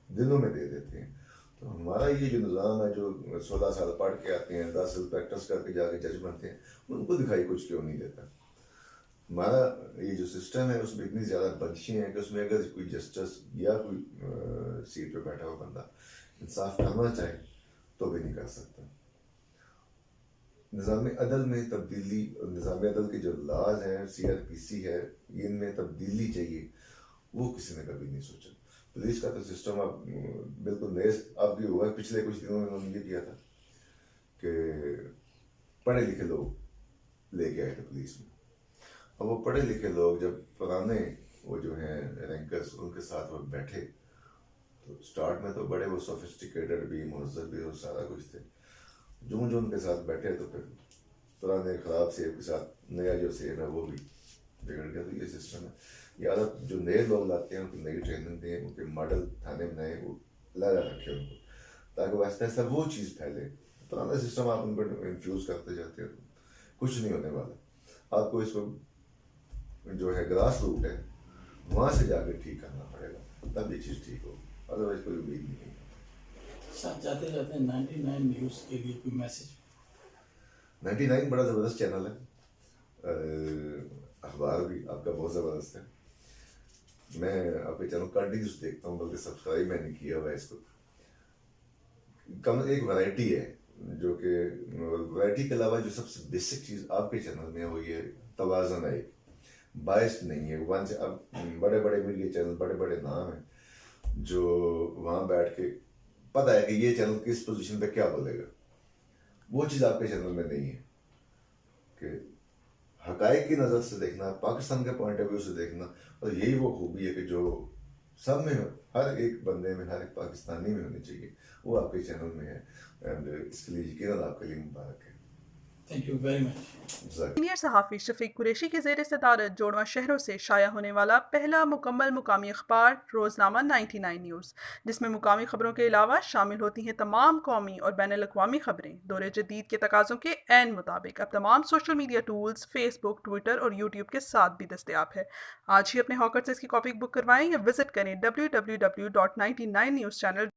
Speaker 2: दिनों में दे देते हैं। तो हमारा ये जो निज़ाम है, जो 16 साल पढ़ के आते हैं, 10 साल प्रैक्टिस करके जाके जज बनते हैं, उनको दिखाई कुछ क्यों नहीं देता। हमारा ये जो सिस्टम है उसमें इतनी ज़्यादा बंदिशें हैं कि उसमें अगर कोई जस्टिस या कोई सीट पे बैठा हुआ बंदा इंसाफ करना चाहे तो भी नहीं कर सकता। निज़ाम अदल में तब्दीली, निज़ाम अदल के जो लाज हैं, CRPC है, इनमें तब्दीली चाहिए, वो किसी ने कभी नहीं सोचा। पुलिस का तो सिस्टम अब बिल्कुल नए अब भी हुआ है। पिछले कुछ दिनों में उन्होंने ये किया था कि पढ़े लिखे लोग लेके आए थे पुलिस में। अब वो पढ़े लिखे लोग जब पुराने वो जो हैं रैंकर्स उनके साथ वो बैठे तो स्टार्ट में तो बड़े वो सोफिस्टिकेटेड भी, महज़ब भी, वो सारा कुछ थे। जो उनके साथ बैठे तो फिर पुराने ख़राब सेब के साथ नया जो सेब है वो भी बिगड़ गया। तो ये सिस्टम है। या जो नए लोग लाते हैं उनको नई ट्रेनिंग दें, उनके मॉडल थाने में नए वो लगा रखें उनको, ताकि वैसे ऐसा वो चीज़ फैले। पुराना सिस्टम आप उनको इन्फ्यूज़ करते जाते हैं, कुछ नहीं होने वाला। आपको इसको जो है ग्रास रूट है वहाँ से जाके ठीक करना पड़ेगा, तब ये चीज़ ठीक हो, अदरवाइज कोई उम्मीद नहीं है।
Speaker 1: साथ जाते जाते 99 न्यूज़ के लिए कोई मैसेज?
Speaker 2: 99 बड़ा ज़बरदस्त चैनल है, अखबार भी आपका बहुत ज़बरदस्त है। मैं आपके चैनल कंटिन्यूस देखता हूँ, बल्कि सब्सक्राइब मैंने किया हुआ है इसको। कम एक वैरायटी है, जो कि वैरायटी के अलावा जो सबसे बेसिक चीज़ आपके चैनल में है वो ये तवाज़ुन है, बायस नहीं है। वन से अब बड़े बड़े मीडिया चैनल, बड़े बड़े नाम हैं जो वहाँ बैठ के पता है कि ये चैनल किस पोजीशन पे क्या बोलेगा, वो चीज़ आपके चैनल में नहीं है। कि हकायक की नज़र से देखना, पाकिस्तान के पॉइंट ऑफ व्यू से देखना, और यही वो खूबी है कि जो सब में हर एक बंदे में, हर एक पाकिस्तानी में होनी चाहिए, वो आपके चैनल में है। एंड इसके लिए यकीनन आपके लिए मुबारक है।
Speaker 1: Thank you very much.
Speaker 3: Senior सहाफ़ी शफीक कुरैशी की ज़ेर सदारत जोड़वा शहरों से शाया होने वाला पहला मुकम्मल मुकामी अखबार रोज़नामा 99 न्यूज़, जिसमें मुकामी खबरों के अलावा शामिल होती हैं तमाम कौमी और बैनुल अक़वामी खबरें। दौरे जदीद के तकाज़ों के ऐन मुताबिक अब तमाम social media tools Facebook, Twitter और यूट्यूब के साथ भी दस्तयाब है। आज ही अपने हॉकर से इसकी कॉपी बुक करवाएं या विजिट करें www.99newschannel